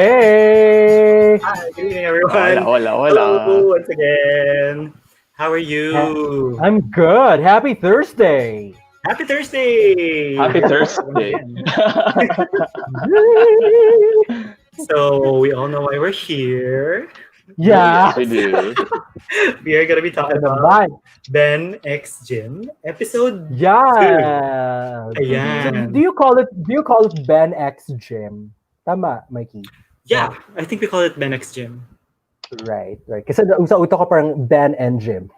Hey! Hi, good evening, Hola, everyone. hola, Hello hola. once again. How are Ha- you? I'm good. Happy Thursday. Happy Thursday! Happy Here we are once Thursday. again. So we all know why we're here. Oh, yes, Yeah. we do. We are gonna be Ito talking about naman. Ben X Gym, episode 2. Yeah. So Mhm. Ayan. do you call it Ben X Gym? Tama, Mikey. Yeah, I think we call it Ben X Gym. Right. Kasi sa utak ko parang Ben and Gym.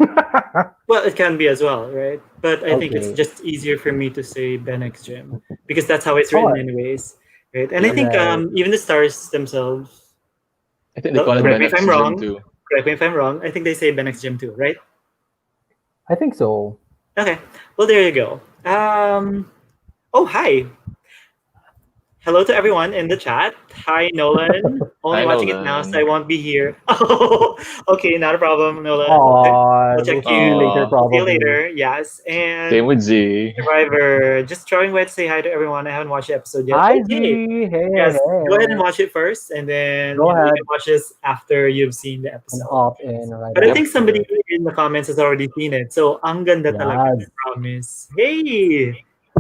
Well, it can be as well, right? But I think it's Okay. just easier for me to say Ben X Gym because that's how it's Oh, written anyways, right? And I Yep. think right. even the stars themselves. I think they call it Correct Ben me if I'm X Gym wrong. too. Correct me if I'm wrong. I think they say Ben X Gym too, right? I think so. Okay. Well, there you go. Oh, hi. Hello to everyone in the chat. Hi, Nolan. Only Hi, watching it now, so I Nolan. won't be here. Oh, okay, not a problem, Nolan. We'll We'll check see you you. later Aw, We'll see you probably. later. Yes, same and with Z. Survivor. Just throwing away to say hi to everyone. I haven't watched the episode yet. Hi Z. Okay. Hey. Yes, go ahead and watch it first, and then Go you ahead can watch this after you've seen the and episode. hop in right But I think Yep. somebody after. in the comments has already seen it. So, ang ganda talaga, I Yes. promise. Hey!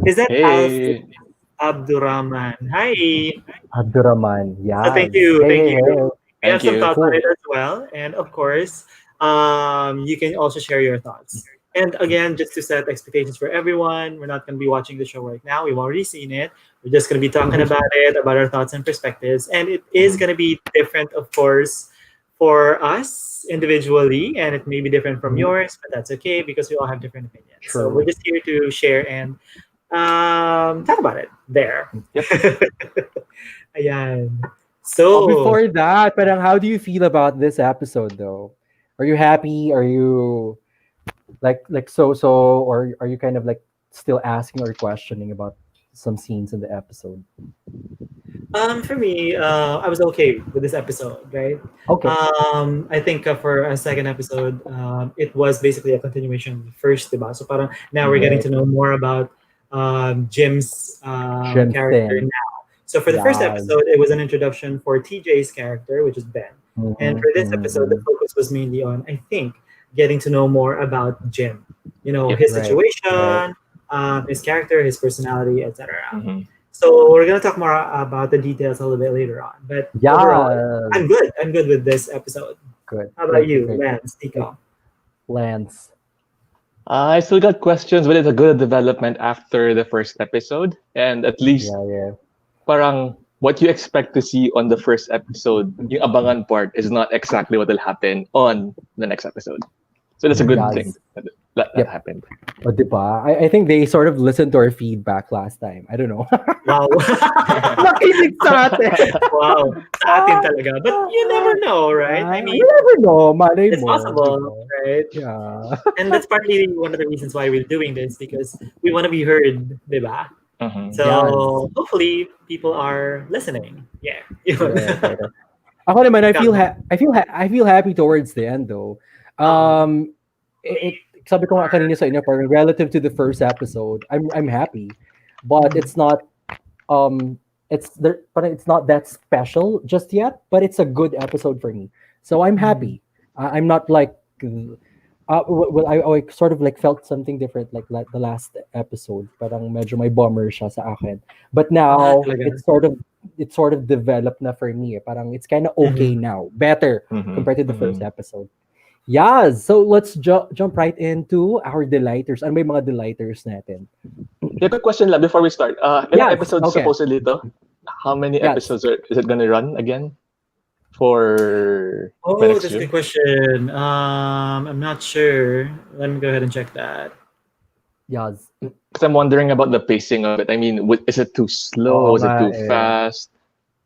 Is that Alfie Hey. Abdurrahman? Hi! Abdurrahman. So, thank Yes. you. Thank you. Hey. We have Thank some you. thoughts on Cool. it as well. And of course, you can also share your thoughts. And again, just to set expectations for everyone, we're not going to be watching the show right now. We've already seen it. We're just going to be talking about it, about our thoughts and perspectives. And it is going to be different, of course, for us individually. And it may be different from yours, but that's okay because we all have different opinions. So we're True. just here to share and talk about it there. Yep. Ayan. Oh, So, before that, parang how do you feel about this episode though? Are you happy? Are you like so or are you kind of like still asking or questioning about some scenes in the episode? For me, I was okay with this episode, right? Okay. I think for a second episode, it was basically a continuation of the first, diba? So parang now we're getting Right. to know more about Jim's Jim character Thin. now. So for the first Yes. episode, it was an introduction for TJ's character, which is Ben. And for this episode, the Mhm. focus was mainly on, I think, getting to know more about Jim. You know, Yep. his Right. Right. situation, his character, his personality, etc. Mhm. So we're gonna talk more about the details a little bit later on. But overall, Yeah. I'm good. I'm good with this episode. Good. How about Great. Great. you, Great. Lance, Great. Tico? Lance. I still got questions, but it's a good development after the first episode. And at least, Yeah. Yeah. parang what you expect to see on the first episode, yung abangan part, is not exactly what will happen on the next episode. So that's a good thing Yes. that Yep. happened. O, diba? I think they sort of listened to our feedback last time. I don't know. Wow. Nakinig sa atin. Wow. Sa atin talaga. But you never know, right? I You mean, never know. Malay it's mo. possible, Diba? right? Yeah. And that's partly one of the reasons why we're doing this because we want to be heard, diba? Mhm. Yes. So hopefully people are listening. Yeah. Yun. Right. Ako naman, I feel Ikaw. I feel happy towards the end though. Oo. Sabi ko nga kanina sa inyo, parang relative to the first episode, I'm happy, but it's not parang it's not that special just yet, but it's a good episode for me. So I'm happy. I'm not like I sort of like felt something different like the last episode. Parang medyo may bummer siya sa akin. But now Talaga. it's sort of developed na for me. Parang it's kind of okay now. Better Mhm. compared to the first episode. Yeah, so let's jump right into our delighters. Ano ba yung mga delighters natin? Yeah, quick question lang before we start. Ilang Yes, episodes okay. supposedly to? How many Yes. episodes is it gonna run again for by Oh, next that's a good year? question. I'm not sure. Let me go ahead and check that. Yes. Because I'm wondering about the pacing of it. I mean, is it too slow? Oo Is nga it too eh. fast?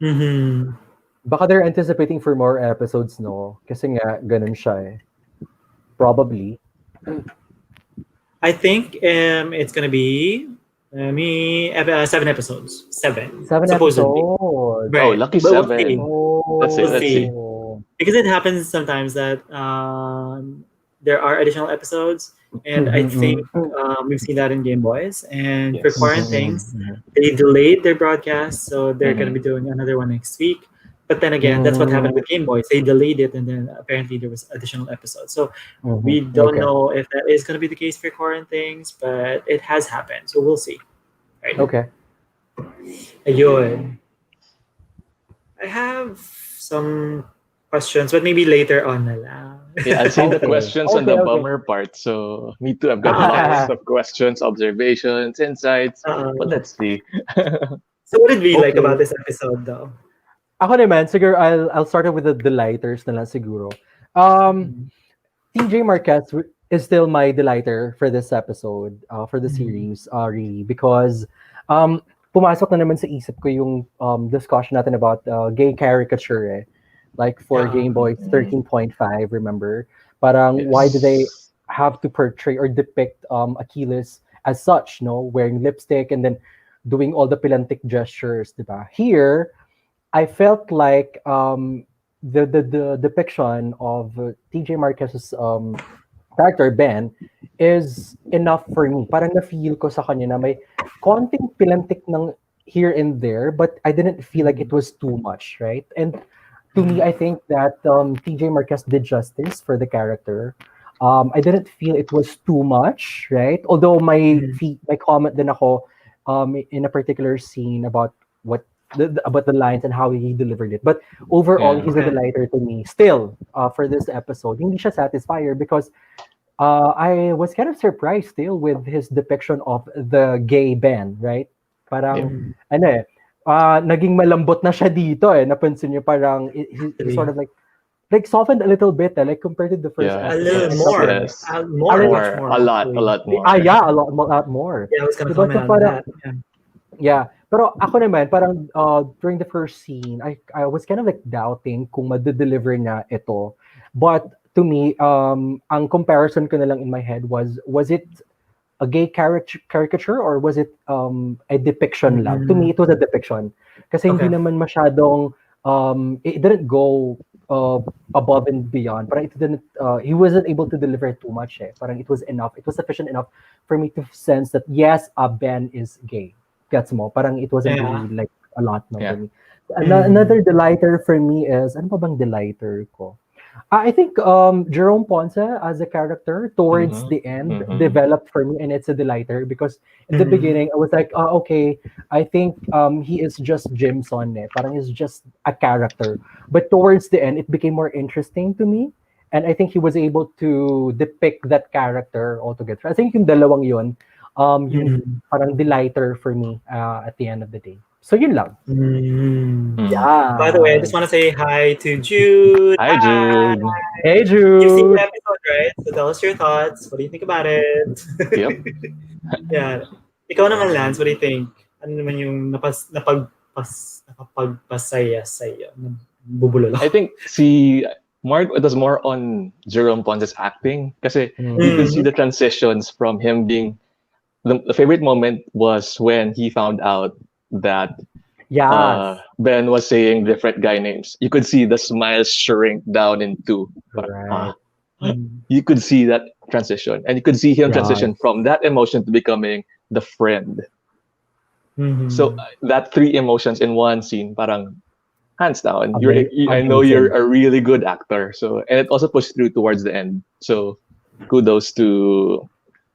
Mm-hmm. Baka they're anticipating for more episodes, no? Kasi nga, ganun siya eh. Probably. I think it's gonna be 7 episodes. Seven, 7 supposedly. episodes. Oh, Right. lucky But we'll see. seven. Let's see. We'll Let's see. see. Oh. Because it happens sometimes that there are additional episodes, and I think Mhm, mhm. we've seen that in Game Boys. And for Yes. Mhm, Quarantines, mhm, they delayed their broadcast, so they're going to be Mm-hmm. doing another one next week. But then again, that's what happened mhm. with Game Boys. They delayed it, and then apparently there was additional episodes. So Mhm. we don't Okay. know if that is going to be the case for Quarantines, but it has happened. So we'll see. Right? Okay. Ayun. I have some questions, but maybe later on na lang. Yeah, I'll save the Okay. questions on Okay, the okay. bummer part. So me too. I've got lots Okay. of questions, observations, insights. But Uh, let's see. so what did we like about Okay. this episode though? Ako naman, siguro I'll start with the delighters na lang siguro. Um, Mhm. TJ Marquez is still my delighter for this episode, for the Mhm. series, really, because um, pumasok na naman sa isip ko yung discussion natin about gay caricature, eh. Like for Yeah. Game Boy Mm, 13.5, remember? Parang why do they yes. have to portray or depict Achilles as such, no? Wearing lipstick and then doing all the pilantic gestures, diba? Here, I felt like the depiction of TJ Marquez's character Ben is enough for me. Parang na-feel ko sa kanya na may konting pilantik ng here and there, but I didn't feel like it Mhm. was too much, right? And to me, Mhm. I think that TJ Marquez did justice for the character. I didn't feel it was too much, right? Although Mhm. my comment din ako in a particular scene about what about the lines and how he delivered it. But overall, Yeah. he's a Okay. delighter to me. Still, for this episode, hindi siya Satisfier because I was kind of surprised still with his depiction of the gay Ben, right? Yep. Parang, Mhm. ano eh, naging malambot na siya dito eh. Napansin niyo parang he sort Actually, of like softened a little bit like compared to the first Yeah. a episode. little I Yes. felt like, more, Yes. a more, little, much More. more A lot. A actually. lot more. yeah, a lot more. Yeah, I was gonna Diba? comment So on parang, that. Yeah. yeah. Pero ako naman, parang during the first scene, I was kind of like doubting kung madedeliver na ito. But to me, ang comparison ko na lang in my head was it a gay caricature or was it a depiction lang? To me, Mhm. it was a depiction. Kasi hindi Okay. naman masyadong, it didn't go uh, above and beyond. Parang it didn't, he wasn't able to deliver too much eh. Parang it was enough. It was sufficient enough for me to sense that yes, Ben is gay. Gets mo? Parang it wasn't Yeah. really like a lot no for Yeah. me. Mhm. Another delighter for me is, ano pa bang delighter ko? I think Jerome Ponce as a character towards Mm-hmm. the end Mm-hmm. developed for me, and it's a delighter because in the Mhm. beginning I was like, oh, okay, I think he is just Jimson, eh. Parang he's just a character. But towards the end, it became more interesting to me, and I think he was able to depict that character altogether. I think yung dalawang yun, yung Mhm. parang delighter for me at the end of the day. So yun lang. Mhm. Mm. By the way, I just Yeah. want to say hi to Jude. Hi, Hi. Jude. Hey You've seen the Jude. episode, right? So tell us your thoughts. What do you think about it? Yep. Yeah. Ikaw naman, Lance, what do you think? Ano naman yung nakapagpasaya sa'yo? Bubulol I ako. think see Mark it was more on Jerome Ponce's acting kasi you could see Mhm. the transitions from him being the favorite moment was when he found out that Yes. Ben was saying different guy names. You could see the smile shrink down into parang, Right. Mhm. you could see that transition and you could see him Yes. transition from that emotion to becoming the friend. So Mhm. that three emotions in one scene, parang hands down, I know you're Amazing. a really good actor. So and it also pushed through towards the end. So kudos to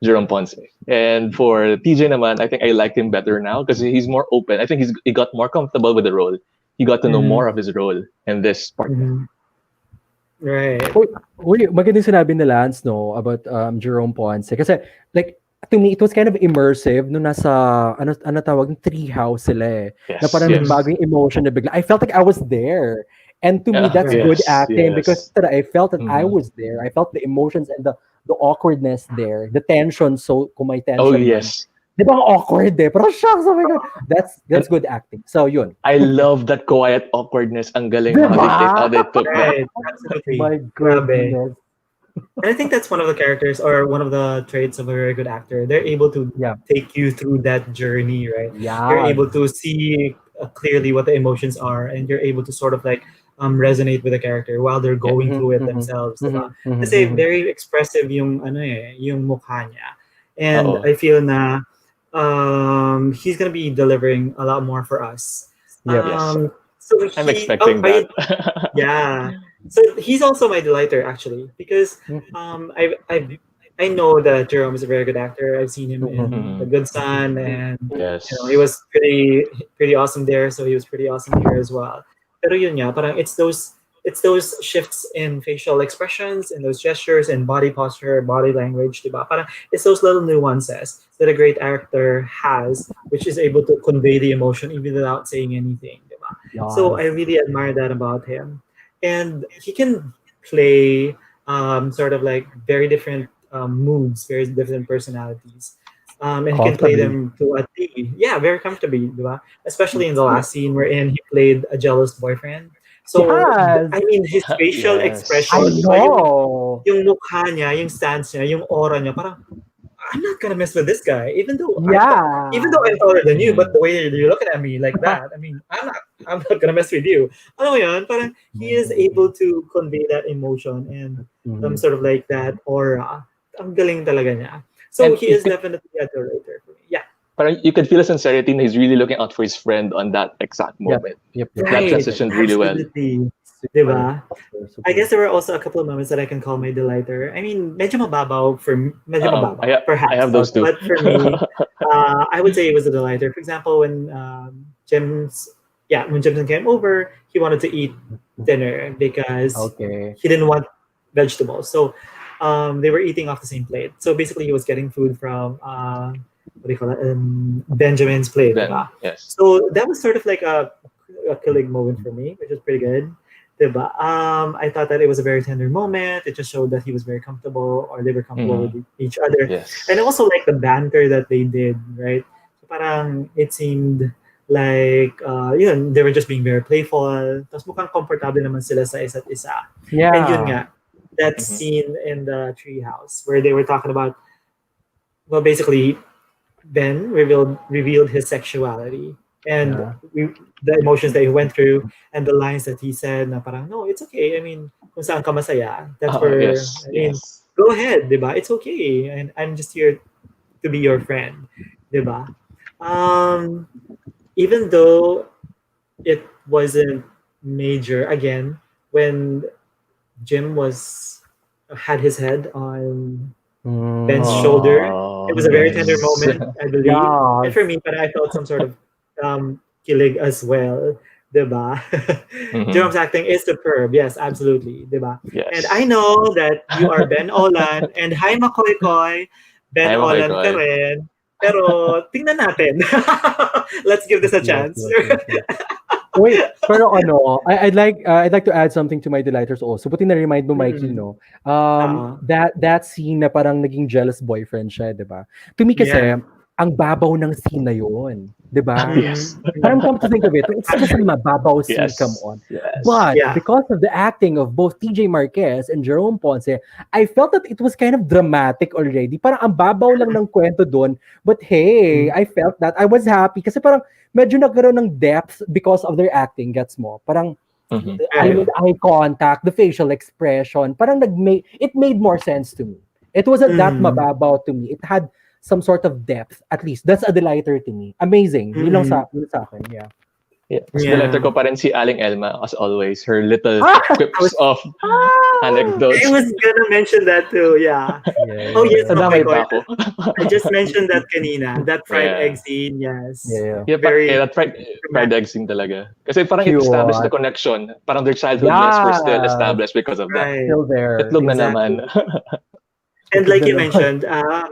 Jerome Ponce. And for TJ naman, I think I like him better now because he's more open. I think he got more comfortable with the role. He got to know more Mhm. of his role in this part. Mhm. Right. Uy, magandang sinabi ni Lance, no, about Jerome Ponce. Kasi, like, to me, it was kind of immersive nung nasa, ano tawag, tree house sila eh. Na Yes, parang Mm-hmm. yes. nagbago yung emotion na bigla. I felt like I was there. And to me, Yeah, that's Right. good yes, acting because yes. I felt that I Mhm. was there. I felt the emotions and the awkwardness there. The tension, so kung may Oh, tension man. yes. Di ba ang awkward eh? Parang shucks, oh my God. And That's good acting. So, yun. I love that quiet awkwardness. Ang galing Di how ba? they took that. Right. Absolutely. My Grabe. goodness. And I think that's one of the characters or one of the traits of a very good actor. They're able to Yeah. take you through that journey, right? You're Yeah. able to see clearly what the emotions are, and you're able to sort of like resonate with the character while they're Yeah. going Mhm, through it mhm, themselves, mhm, diba? mhm, Kasi mhm. very expressive yung ano eh, yung mukha niya. And Oo. I feel na he's gonna be delivering a lot more for us. Yep. Yes. So I'm he, oh, expecting are that. you, yeah. So he's also my delighter actually because Mhm, I know that Jerome is a very good actor. I've seen him mhm, in The Mhm. Good Son, and he Yes. was pretty awesome there. So he was pretty awesome here as well. Pero yun nga, parang it's those shifts in facial expressions, and those gestures, and body posture, body language, diba? Parang it's those little nuances that a great actor has, which is able to convey the emotion even without saying anything, diba? So I Yes. really admire that about him, and he can play sort of like very different moods, very different personalities. And he can play Comfortably. them to a T. Yeah, very comfortably, diba? Especially in the Yeah. last scene wherein he played a jealous boyfriend. So, Yes. I mean, his facial I expression, Yes. diba, know. yung mukha niya, yung stance niya, yung aura niya, parang, I'm not gonna mess with this guy, even though Yeah. I'm taller than you, but Mhm. the way you're looking at me like that, I mean, I'm not gonna mess with you. Ano yun? Parang he is able to convey that emotion and Mhm. sort of like that aura. Ang galing talaga niya. So And he you is could, definitely a curator for me. Yeah. parang you could feel the sincerity and he's really looking out for his friend on that exact Yep. moment. Yep. Yep. Yep. That Yep. Right. Yep. transitioned really well. Absolutely. Super. Diba? Super. I Super. guess there were also a couple of moments that I can call my delighter. I mean, medyo I mababaw, have I have perhaps. those Okay. two. But for me, I would say it was a delighter. For example, when when Jimson came over, he wanted to eat dinner because Okay. he didn't want vegetables. So they were eating off the same plate. So basically, he was getting food from what do you call it? Benjamin's plate, Then diba? yes. So that was sort of like a killing moment for me, which was pretty good. Diba? I thought that it was a very tender moment. It just showed that he was very comfortable, or they were comfortable with Mhm. each other. And I Yes. also like the banter that they did, right? So parang it seemed like, they were just being very playful. Tapos mukhang comfortable naman sila sa isa't isa. And yun Yeah. nga, that Mhm. scene in the treehouse where they were talking about, well, basically, Ben revealed his sexuality and Yeah. the emotions that he went through, and the lines that he said na parang, no, it's okay. I mean, kung saan ka masaya, that's where, Yes. I mean, Yes. go ahead, diba? It's okay. And I'm just here to be your friend, diba? Um, Even though it wasn't major, again, when Jim had his head on Ben's Mm. shoulder. It Oh was a very tender yes. moment, I believe. And for Yes. me, but I felt some sort of kilig as well. Diba? Mhm. Jerome's acting is superb. Yes, absolutely. Diba? And I Yes. know that you are Ben Olan. And hi, Makoy Koy. Ben Hi, Makoy Olan ka Koy. rin. Pero tingnan natin. Let's give this Yes. a Yes. chance. Yes. Yes. Yes. Wait, pero ano, I'd like to add something to my delighters also. Buti na remind mo, Mikey, Mm-mm. no? Oo. That scene na parang naging jealous boyfriend siya, 'di ba? To me kasi, Yeah. ang babaw ng scene na 'yon, 'di ba? Yes. Mm-mm. Parang Mm-mm. come to think of it, it's just a Actually, mababaw scene, come Yes. on. Yes. But yeah. because of the acting of both TJ Marquez and Jerome Ponce, I felt that it was kind of dramatic already. Parang ang babaw lang ng kwento doon. But hey, Mm. I felt that. I was happy kasi parang medyo nagkaroon ng depth because of their acting, gets mo? Parang Mhm. I Right. made Mhm. eye contact, the facial expression, parang it made more sense to me. It wasn't that Mm. mababaw to me. It had some sort of depth. At least that's a delighter to me. Amazing. Mm-mm. Yun lang sa akin, yeah. Yeah. Mas delighter Yeah. ko pa rin si Aling Elma, as always. Her little Ah! I was quips of I anecdotes. was gonna mention that too. Yeah. Oh yes. Yeah. Oh my Nadamay god. pa ako. I just mentioned that kanina. That fried egg Yeah. scene. Yes. Yeah. Yeah, Very that fried dramatic. egg scene talaga. Kasi parang it established the Cute. connection. Parang their childhood lives were still Yeah. established because of that. Right. Still there. Itlog na Exactly. naman. And Itlog like na you naman. mentioned,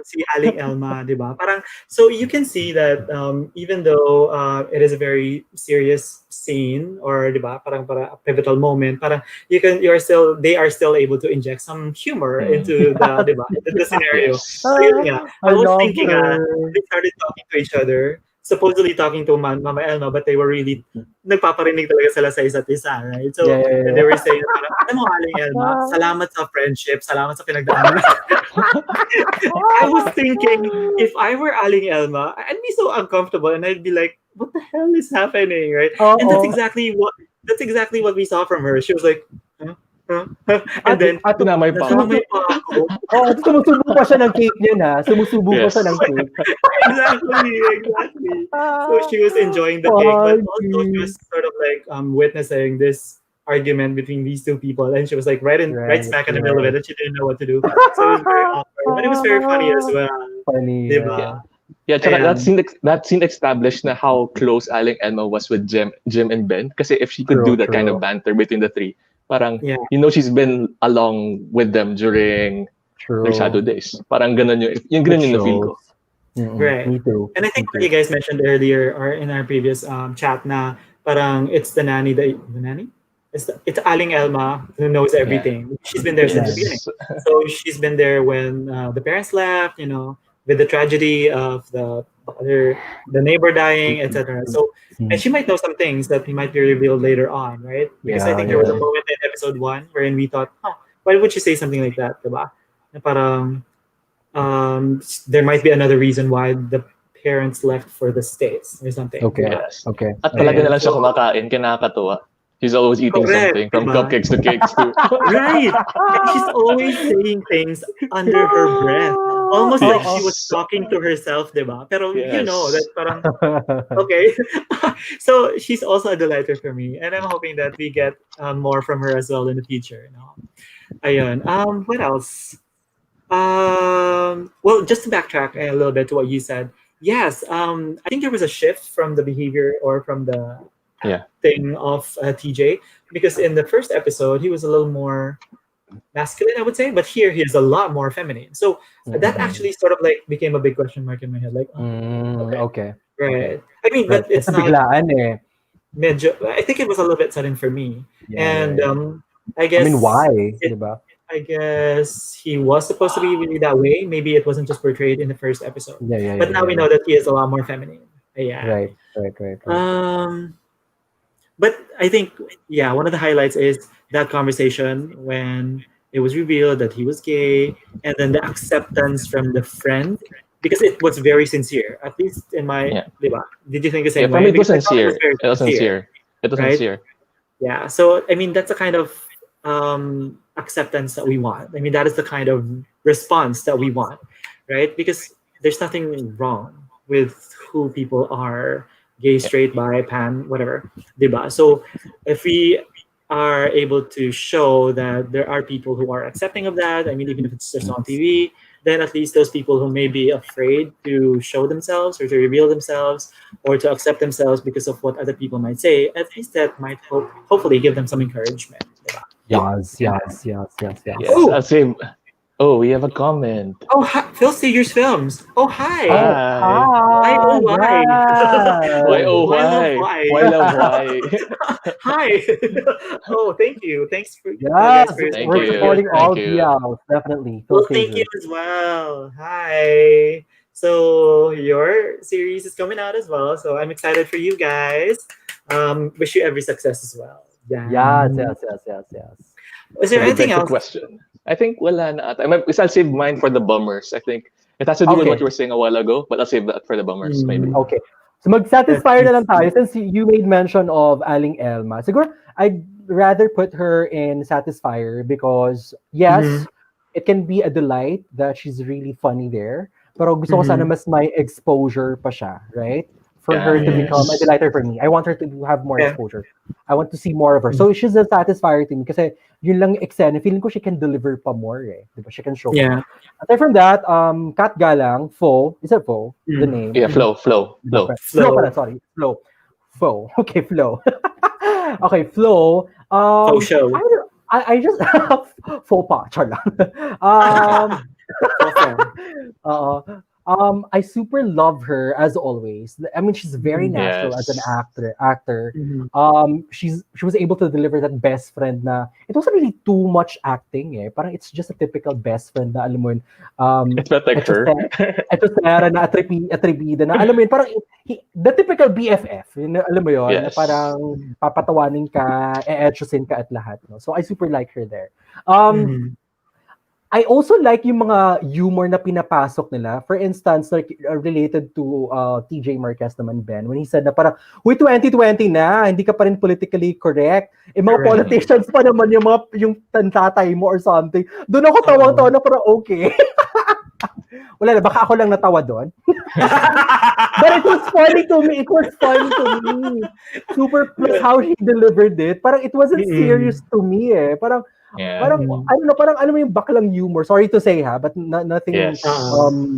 si Aling Elma, di ba? Parang, so you can see that even though it is a very serious scene or di ba, parang a pivotal moment, parang they are still able to inject some humor Mm. into di ba, into the scenario. Yes. So yun nga, I I was love thinking, her. they started talking to each other, supposedly talking to Mama Elma, but they were really nagpaparinig talaga sila sa isa't isa, right? So, Yeah, yeah, and they yeah. were saying, parang, alam mo, Aling Elma, salamat sa friendship, salamat sa pinagdaanan. I was thinking, if I were Aling Elma, I'd be so uncomfortable, and I'd be like, "What the hell is happening?" Right? And Oo. that's exactly what we saw from her. She was like, huh? Huh? Huh? And At, then at, Tinamay pa ako. nadamay pa ako. at sumusubo pa siya ng cake niya na. Sumusubo pa siya Yes. ng cake. Exactly. So she was enjoying the cake, but also she Funny. was sort of like witnessing this argument between these two people, and she was like right Right, smack in the middle of right. it, and she didn't know what to do. So it was very awkward, but it was very funny as well. Funny, Yeah. Diba? Yeah, tsaka Ayan. that scene established na how close Aling Elma was with Jim and Ben. Kasi if she could True, do that kind of true, banter between the three, parang, Yeah. she's been along with them during their shadow true. days. Parang ganun yung It ganun yung na-feel shows. ko. Right. Me too. And I Me think what too. you guys mentioned earlier or in our previous chat na parang it's the nanny, the nanny? It's Aling Elma who knows Yeah. everything. She's been there The since the nanny. beginning. Yes. So she's been there when the parents left, with the tragedy of the neighbor dying, etc. So, and she might know some things that might be revealed later on, right? Because I Yeah, think there was a yeah. moment in episode 1 wherein we thought, why would she say something like that, diba? Na parang there might be another reason why the parents left for the States or something. Okay. Diba? Yes. Okay. At palagi na Ayan. lang siya So, kumakain, kinakatuwa. She's always eating correct, something, from diba? cupcakes to cakes to... Right. And she's always saying things under her breath. Almost like she was Yes. talking to herself, diba? Pero you know that Yes. parang, okay. So she's also a delighter for me. And I'm hoping that we get more from her as well in the future. Ayun. What else? Well, just to backtrack a little bit to what you said. Yes, I think there was a shift from the behavior or from the Yeah. thing of TJ, because in the first episode he was a little more masculine, I would say, but here he is a lot more feminine. So that actually sort of like became a big question mark in my head. Like, okay, Okay. right. I mean, Right. but it's Kasi not biglaan eh. major. I think it was a little bit sudden for me, Yeah, and yeah, yeah. I I mean, guess why? it Diba? I guess he was supposed to be really that way. Maybe it wasn't just portrayed in the first episode. Yeah, yeah, But yeah, now yeah, we yeah. know that he is a lot more feminine. Yeah. Right, right. Um, but I think, yeah, one of the highlights is that conversation when it was revealed that he was gay, and then the acceptance from the friend, because it was very sincere. At least in my, Yeah. diba? Did you think the Yeah, same for way? me, it was Because I thought it was sincere. very It was sincere, sincere. It was right? sincere. Yeah. So I mean, that's the kind of acceptance that we want. I mean, that is the kind of response that we want, right? Because there's nothing wrong with who people are, gay, straight, bi, pan, whatever, diba? So if we are able to show that there are people who are accepting of that, I mean, even if it's just on TV, then at least those people who may be afraid to show themselves or to reveal themselves or to accept themselves because of what other people might say, at least that might hopefully give them some encouragement. Diba? Yes. Yes, Oh, I'll say. Oh, we have a comment. oh, Phil Seegers Films. Oh, hi. Oh, Hi. Why, oh, why? Why? Oh, Why love why? why? Why love? Why? Hi. Oh, thank you. Thanks for guys Yes, for your Thank we're support as you. supporting well. Thank all you. BLs, definitely. Phil Well, thank you Stagers. as well. Hi. So your series is coming out as well. So I'm excited for you guys. Wish you every success as well. Yeah. Yes. Is there So anything beg the else? question. I think wala na ata. I'll save mine for the bummers. I think it has to do with what Okay, you were saying a while ago, but I'll save that for the bummers, maybe. okay. So mag-satisfier na lang tayo since you made mention of Aling Elma. Siguro, I'd rather put her in Satisfier because, Mm-hmm. yes, it can be a delight that she's really funny there. Pero gusto ko sana Mm-hmm. mas may exposure pa siya, right? for her to become a Yes. delighter for me. I want her to have more Yeah. exposure. I want to see more of her. So she's a satisfier to me kasi yun lang eksena. Feeling ko she can deliver pa more eh. Diba? She can show pa Yeah. more. Aside from that, Kat Galang, Fo, is it Fo? The Mm. name? Yeah, flow. Flo pala, Flow. sorry. Flo. Fo. Okay, Flo. Okay, Flo. Faux show. I just faux pas, char lang. Um, Faux show. I super love her as always. I mean, she's very Mhm. natural as an Yes. actor. Mhm. She was able to deliver that best friend na it wasn't really too much acting eh. Parang it's just a typical best friend na alam mo yun, It felt like her. etosera na atribida na alam mo yun, parang the typical BFF, yun, alam mo yun, na Yes. parang papatawanin ka, e-etchosin ka at lahat. No? So I super like her there. Mhm. I also like yung mga humor na pinapasok nila. For instance, like related to TJ Marquez naman, Ben, when he said na parang, "Uy, 2020 na, hindi ka pa rin politically correct." Eh, mga Correct. politicians pa naman yung tantatay mo or something. Doon ako tawang-tawa na parang okay. Wala na, baka ako lang natawa doon. But it was funny to me. It was funny to me. Super plus how she delivered it. Parang it wasn't serious to me eh. Parang Yeah. parang parang ano mo yung baklang humor. Sorry to say ha, but nothing Yes.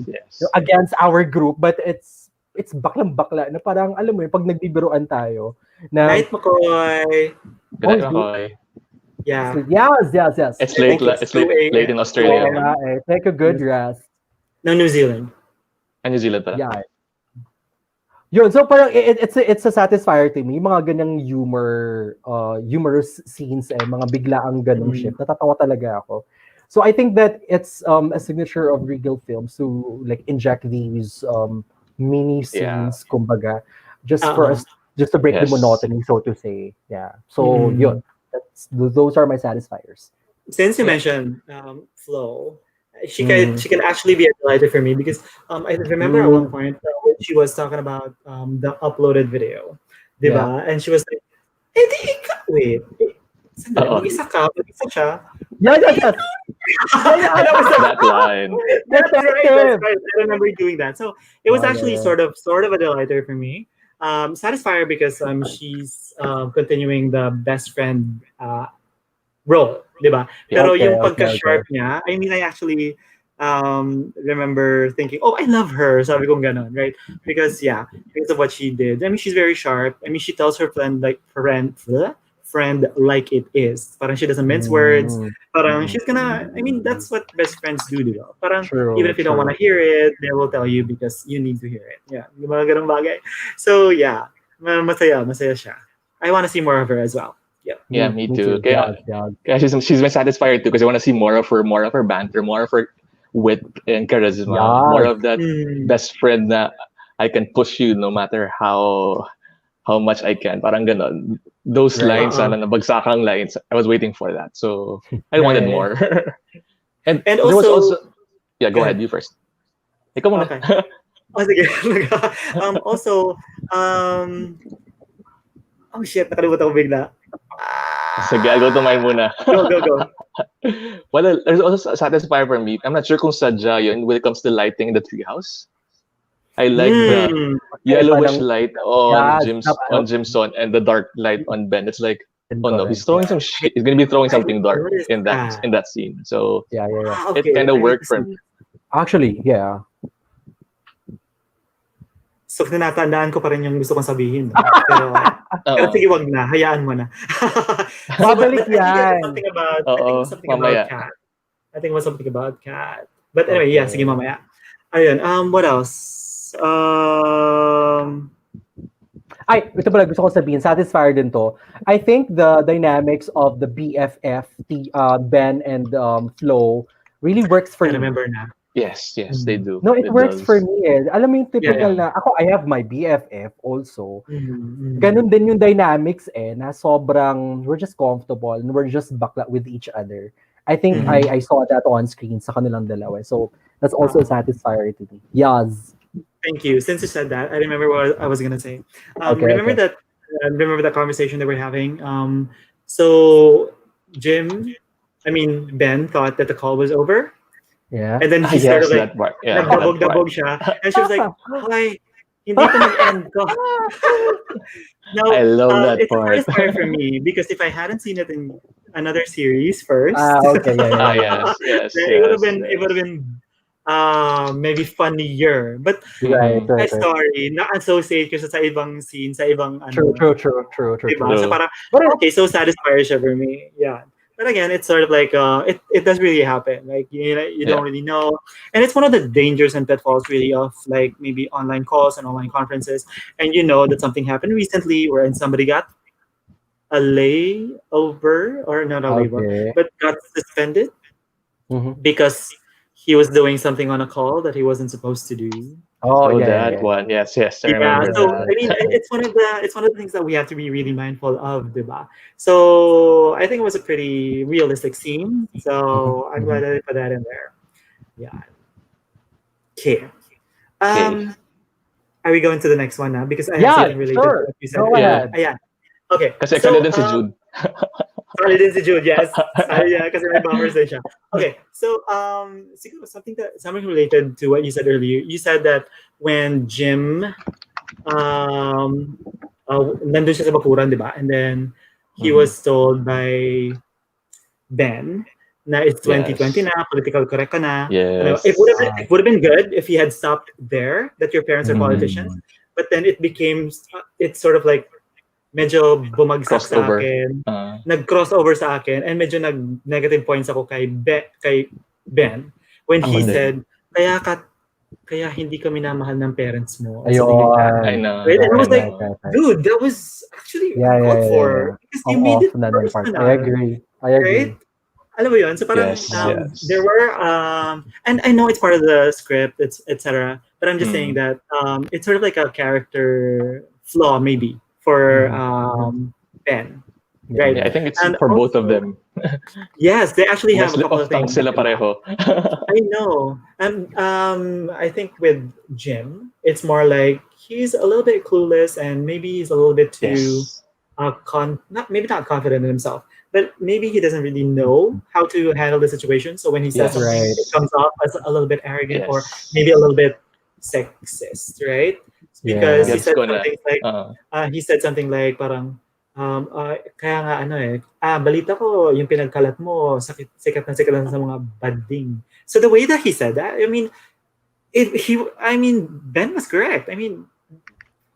Yes. against our group, but it's baklang bakla na parang alam mo yung pag nagbibiruan tayo na Night McCoy. Good night, Makoy. Yeah. yes. It's late. Okay, It's late in Oo Australia. nga eh. Take a good rest. No, New Zealand. And New Zealand pala. Yeah. Yun, so parang it's a satisfier to me. Yung mga ganyang humorous scenes eh, mga biglaang ganong shift. Natatawa talaga ako. So I think that it's a signature of Regal Films to like inject these mini scenes, kumbaga, just for us, just to break the Yes. monotony, so to say. Yeah. So yun, those are my satisfiers. Since you mentioned Flo, she can actually be a delighter for me because I remember at one point when she was talking about the uploaded video, diba? And she was like, "Eh, di ikaw, wait, sandali, mag-isa ka, mag-isa siya." Yes. That was That line. That's right. I remember doing that. So it was actually sort of a delighter for me. Satisfier because she's continuing the best friend role, di ba? Pero yung pagka-sharp niya, I mean, I actually remember thinking, oh, I love her. Sabi kong ganon, right? Because of what she did. I mean, she's very sharp. I mean, she tells her friend like it is. Parang she doesn't mince words. Parang she's gonna, I mean, that's what best friends do, di ba? Parang even if you don't want to hear it, they will tell you because you need to hear it. Yeah, yung mga ganong bagay. So yeah, masaya siya. I want to see more of her as well. Yeah, me too. Kaya she's been satisfied too because I want to see more of her banter, more of her wit and charisma, more of that best friend na I can push you no matter how much I can. Parang ganon. Those lines, nabagsakang lines, I was waiting for that. So I wanted more. and also, there was also go ahead, you first. Ikaw muna. Okay. Oh, sige. Also, oh shit, nakalimutan ko bigla. Sige, I'll go to mine muna. Go. Well, there's also a satisfier for me. I'm not sure kung sadya yun when it comes to lighting in the treehouse. I like the yellowish light on Jimson and the dark light on Ben. It's like, oh no, he's throwing some shit. He's gonna be throwing something dark in that scene. So Okay. it kind of worked for me. Actually, yeah. So, tinatandaan ko pa rin yung gusto kong sabihin. Pero sige, wag na. Hayaan mo na. Babalik yan. I think it was something about cat. But anyway, sige, mamaya. Ayun, what else? Ito pala gusto ko sabihin, satisfier din to. I think the dynamics of the BFF, Ben and Flo really works for me. I remember na. Yes, they do. No, it works for me eh. Alam mo yung typical na, ako, I have my BFF also. Ganun din yung dynamics eh, na sobrang, we're just comfortable and we're just bakla with each other. I think I saw that on screen sa kanilang dalawa. So, that's also a satisfier to me. Yes. Thank you. Since you said that, I remember what I was going to say. Remember that conversation that we're having? So, Ben thought that the call was over. Yeah. And then he started like, nagdabog siya. And she was like, Hindi pa nag-end ko. I No, love that it's a part. satisfier for me because if I hadn't seen it in another series first, Okay, yeah, Ah, yeah, yeah. yes, yes, then yes, it would yes. have been maybe funnier. But Right, Mm-mm. right, I'm right. sorry, na-associate ko siya sa ibang scene, sa ibang True, ano, true, true, true, true, diba? true. So True. parang, But it, okay, so satisfier siya for me. Yeah. But again, it's sort of like it does really happen. Like you Yeah. don't really know, and it's one of the dangers and pitfalls really of like maybe online calls and online conferences, and you know that something happened recently wherein somebody got a layover or not a waiver, okay. but got suspended Mm-hmm. because he was doing something on a call that he wasn't supposed to do. Oh, Oh, yeah, yeah, that yeah. one. Yes, yes, I Yeah, remember Remember so that. that. I mean, it's one of the things that we have to be really mindful of, diba? So I think it was a pretty realistic scene. Mm-hmm. So I'm Mm-hmm. glad that they put that in there. Yeah. Okay. Okay. Um, are we going to the next one now? Because I have Yeah, something related to sure. what you said Go earlier. Yeah. ahead. Yeah. Okay. Kasi ikaw na So din si Jude. sorry din si Jude, yes. Sorry, yeah, kasi may bummers din siya. Okay, so siguro something related to what you said earlier. You said that when Jim um nandun siya sa bakuran, di ba? And then he Mhm. was told by Ben na it's 2020 Yes. na, political correct ka na. Ano, Yes. it would have been good if he had stopped there, that your parents are politicians. Mm-mm. Mm. But then it became, it's sort of like medyo bumagsak Crossed sa over. akin, nag-crossover sa akin, and medyo nag-negative points ako kay Ben when Ako he Mm. din. said, kaya ka, kaya hindi ka minamahal ng parents mo, or something like that. I Ayun. know. Right? And I I was Right, like, right, know. right, right. dude, that was actually Yeah, yeah, uncalled yeah, yeah, for yeah. because you Ang made off it na nun part. I personal, agree. I right? agree. Alam mo yun? So parang Yes, Uh-huh. there yes. were and I know it's part of the script, it's etc. But I'm just saying Mm. that it's sort of like a character flaw maybe for Mm-hmm. Mm-hmm. Ben, Yeah, right? Yeah, I yeah. think it's And for both of also, them. yes, they actually May have a slip couple of of tongue things. sila Diba? pareho. I know. And I think with Jim, it's more like he's a little bit clueless and maybe he's a little bit too Yes. not maybe not confident in himself, but maybe he doesn't really know how to handle the situation. So when he says something, Right. it Yes. comes off as a little bit arrogant or Yes. maybe a little bit sexist, right? Because Yeah. Gets ko na. he said something like parang kaya nga ano balita ko yung pinagkalat mo sikat na sa mga bading. So the way that he said that, I mean, Ben was correct. I mean,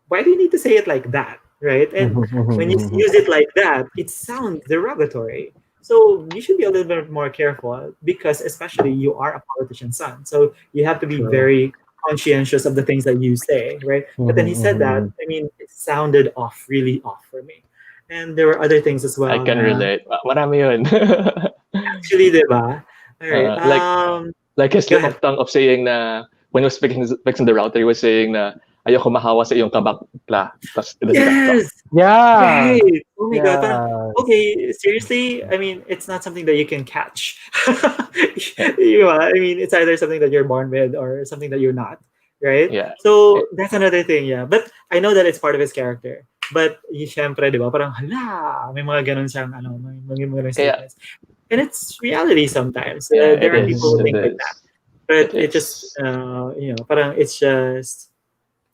why do you need to say it like that, right? And Mm-hmm. Mm-hmm. when you Mm-hmm. use it like that, it sounds derogatory. So you should be a little bit more careful because, especially, you are a politician's son. So you have to be True. very conscientious of the things that you say, right? But then he Mm-hmm. said that. Mm-hmm. I mean, it sounded off, really off for me. And there were other things as I well. can Na relate. Marami yun. actually, diba? All right. Like his Go slip ahead. of tongue of saying na when he was fixing the router, he was saying na ayoko mahawa sa iyong kabakla. Tapos it doesn't cut. Yes. Yeah. Right. Oh my God. Parang, Yes. okay, seriously? I mean, it's not something that you can catch. Yeah. I mean, it's either something that you're born with or something that you're not, right? Yeah. So that's another thing, yeah. But I know that it's part of his character. But syempre, di ba, parang hala, may mga ganun siyang, may mga ganun Kaya, statements. And it's reality sometimes. yeah, it There are is. people who It think Mm-hmm. like that. is. But It it just, is. parang it's just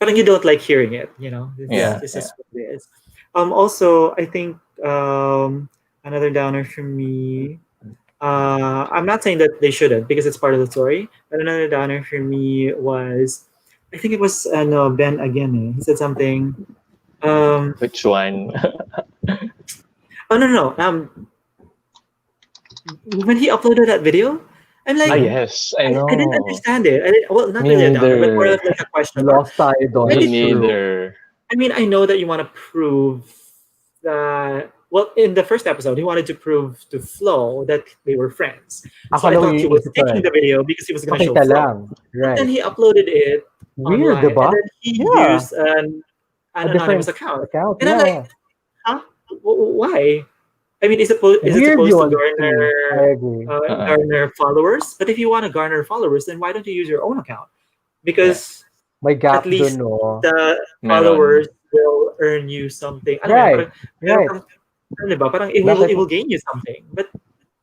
parang you don't like hearing it, Yeah. This Yeah. is what it is. Also, I think another downer for me. I'm not saying that they shouldn't because it's part of the story, but another downer for me was, I think it was no Ben again. He said something. Um, Which one? oh no. When he uploaded that video, I'm like, Mm-hmm. Yes, I I didn't know. understand it. Well, not Me really a downer, but more neither. of like a question. Lost tayo Why doon. Me did It's true. neither. I mean, I know that you want to prove that. Well, in the first episode, he wanted to prove to Flo that they were friends. So I Akala ko thought he was iniisip ko taking eh. the video because he was going to show Pakita Flo. lang. But then Right. he uploaded it Weird, online, and diba? then he Yeah. used an A different anonymous account. account. And I'm like, Yeah. huh? Why? I mean, is it Weird supposed to yun to me. I agree. Uh-uh. garner followers? But if you want to garner followers, then why don't you use your own account? Yeah. Because May at gap dun, least no? the Meron. followers will earn you something. Alam mo yun, Right. parang, meron Right. kang, ano ba, parang it Bakit? will gain you something. But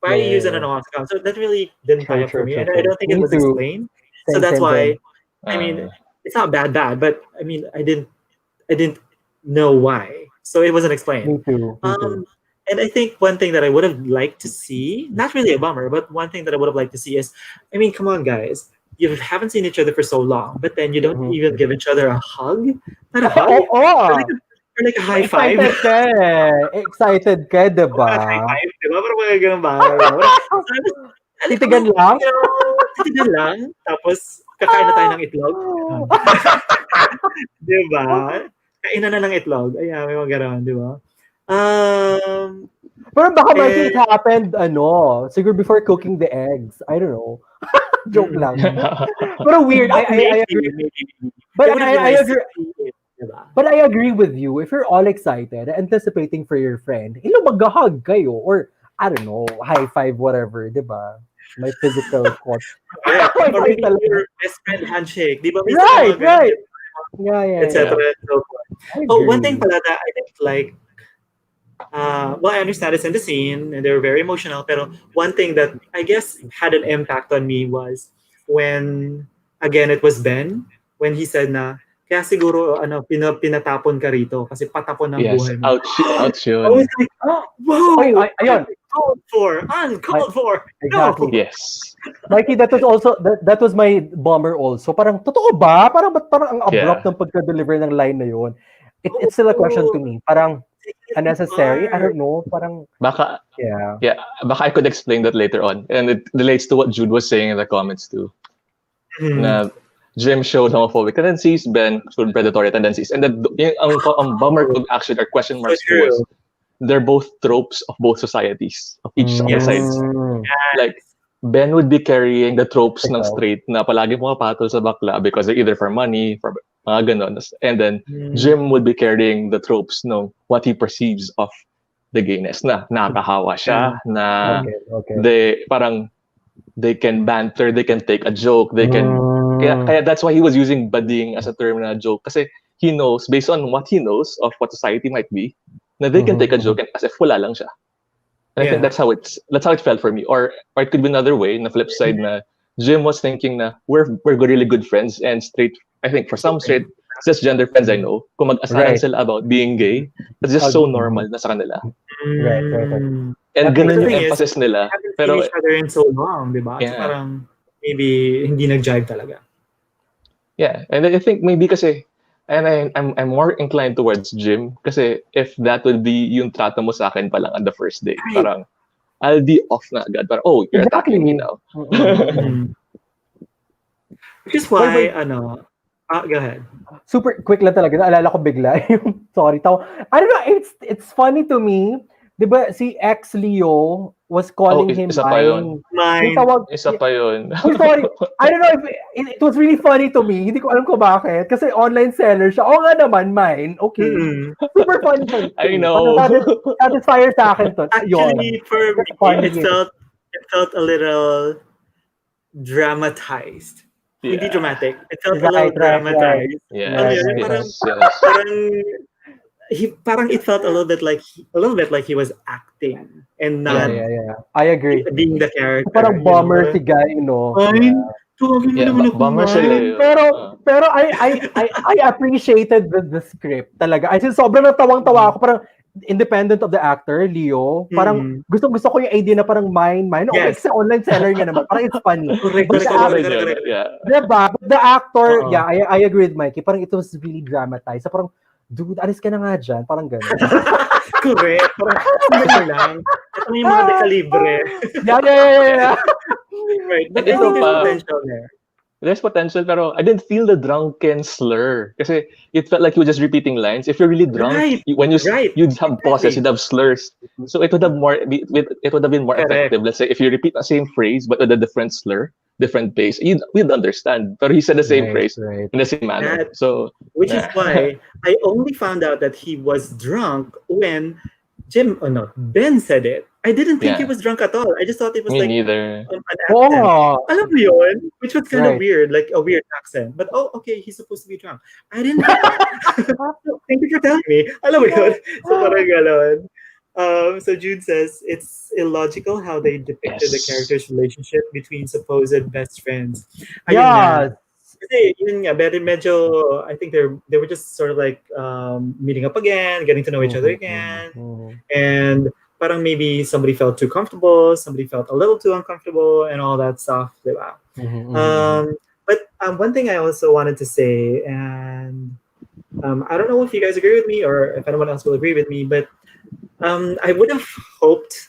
why Yeah, use yeah, an yeah. anonymous account? So that really didn't tie True, up for true, me. true, And I true. don't think it Me was too. explained. So Same, that's same, why, same. I mean, Uh, it's not bad, but I mean, I didn't know why, so it wasn't explained. Me too. Me too. Um, and I think one thing that I would have liked to see, not really a bummer, but one thing that I would have liked to see is, I mean, come on, guys, you haven't seen each other for so long, but then you don't Mhm. even give each other a hug, not a hug, Oo. or like a high five. Excited ka eh. Excited ka, Parang diba? high five, di ba? Parang mga ganun bagay. Titigan Ano, lang? titigan lang, tapos kakain na tayo ng itlog. Ganun. Di ba? Kainan na ng itlog. Ayan, may mga ganun, di ba? Pero baka Mikey, it And, happened, siguro before cooking the eggs. I don't know. Joke mm, lang. Pero weird. oh, I maybe, agree. maybe. But It would have been I nice to agree. see it, di ba? But I agree with you. If you're all excited, anticipating for your friend, mag-hug kayo. Or, I don't know, high five, whatever, di ba? May physical call. Correct. May Or fight maybe talaga. your best friend handshake. Di ba minsan may Right, mga ganun, right. Yeah, yeah, et yeah. cetera, and so forth. I Oh, one thing agree. pala that I didn't like, well, I understand it's in the scene and they were very emotional, pero one thing that I guess had an impact on me was when, again, it was Ben, when he said na, kaya siguro, pinatapon ka rito kasi patapon ng Yes, buhay mo. ouch I was yun. like, whoa, Ayun. uncalled for, uncalled for. Exactly. No. Yes. Mikey, that was also that was my bomber also. Parang totoo ba? Parang ba't parang ang abrupt Yeah. ng pagka-deliver ng line na yun? It's still a question to Oh, me. Parang take it unnecessary. I apart. don't know. Parang Baka, yeah. yeah, baka I could explain that later on. And it relates to what Jude was saying in the comments too. Mhm. Na Jim showed homophobic tendencies, Ben showed predatory tendencies. And then ang bummer ko actually, or question So marks ko was, true. they're both tropes of both societies, of each of the sides. Mm, Like, Ben would be carrying the tropes ng ikaw. straight na palagi pumapatol sa bakla because they're either for money, for mga ganon. And then Mm. Jim would be carrying the tropes no what he perceives of the gayness na nakakahawa siya, na Okay, okay. they can banter, they can take a joke, they can kaya that's why he was using bading as a term na joke kasi he knows based on what he knows of what society might be na they can take a joke and as if wala lang siya. And I think Yeah. that's how it felt for me. Or it could be another way, in the flip side na Jim was thinking na we're really good friends and straight. I think for some straight cisgender friends I know, kung mag-asaran Right. sila about being gay, that's just so normal na sa kanila. Right, right, right. Mm. And That ganun The yung thing is, emphasis nila. we haven't seen Pero each other in so long, di ba? So yeah, parang maybe hindi nag-jive talaga. yeah. And I think maybe kasi and I'm more inclined towards Jim kasi if that would be yung trato mo sa akin pa lang on the first date, Right. parang I'll be off na agad. Parang, oh, you're attacking me Exactly. now. Mm. Which is why, go ahead. Super quick lang talaga. Naalala ko bigla yung sorry tawa. I don't know, it's funny to me. 'Di ba si ex Leo was calling him isa pa yun. mine. Yung Mine. tawag Isa pa yun. I'm sorry. I don't know if it was really funny to me. Hindi ko alam ko bakit. Kasi online seller siya. Oo nga naman, mine. Okay. Mm. Super funny to me. I know. Parang satisfier sa akin to. Actually, Yun. for That's me, funny. it felt a little dramatized. Hindi Yeah. dramatic. It felt a Right, little right, dramatized. Yes, Alam mo yun? Right, Parang, yes. parang it felt a little bit like he was acting and Yeah, not yeah. I agree. being the character. Parang bomber si guy, Mine? Tawagin mo Yeah, naman ako bummer mine. sila yun. Pero I appreciated the script talaga. As in, sobrang natawang-tawa ako. Parang independent of the actor, Leo. Parang gusto ko yung idea na parang mine. Okay, Yes. kasi online seller niya naman. Parang it's funny. Correct. But the actor, Yeah. diba? The actor, Oo. yeah, I agree with Mikey. Parang it was really dramatized. So parang, dude, alis ka na nga dyan. Parang gano'n. Correct. Parang, sandali lang. Ito yung mga dekalibre. Yeah. Right. But And I think ito there's pa, potential there. there's potential pero I didn't feel the drunken slur kasi it felt like you were just repeating lines. If you're really drunk, Right. when Right. you'd have pauses, Exactly. you'd have slurs. So it would have been more Correct. effective. Let's say if you repeat the same phrase but with a different slur, different pace, we'd understand. But he said the same phrase Right. in the same manner. So Which is why I only found out that he was drunk when Ben said it. I didn't think he Yeah. was drunk at all. I just thought it was me like neither. an accent. Oh, Alam mo yun? Which was kind of Right. weird, like a weird accent. But okay, he's supposed to be drunk. I didn't. Thank you for telling me. Alam mo yun? So parang galon. So Jude says it's illogical how they depicted the Yes. characters' relationship between supposed best friends. Ayun yeah. nga. Kasi yun nga, medyo, I think they were just sort of like meeting up again, getting to know each other Mhm, again, mhm. and parang maybe somebody felt too comfortable, somebody felt a little too uncomfortable, and all that stuff, diba? Mhm, mhm, mhm. But one thing I also wanted to say, and I don't know if you guys agree with me or if anyone else will agree with me, but I would have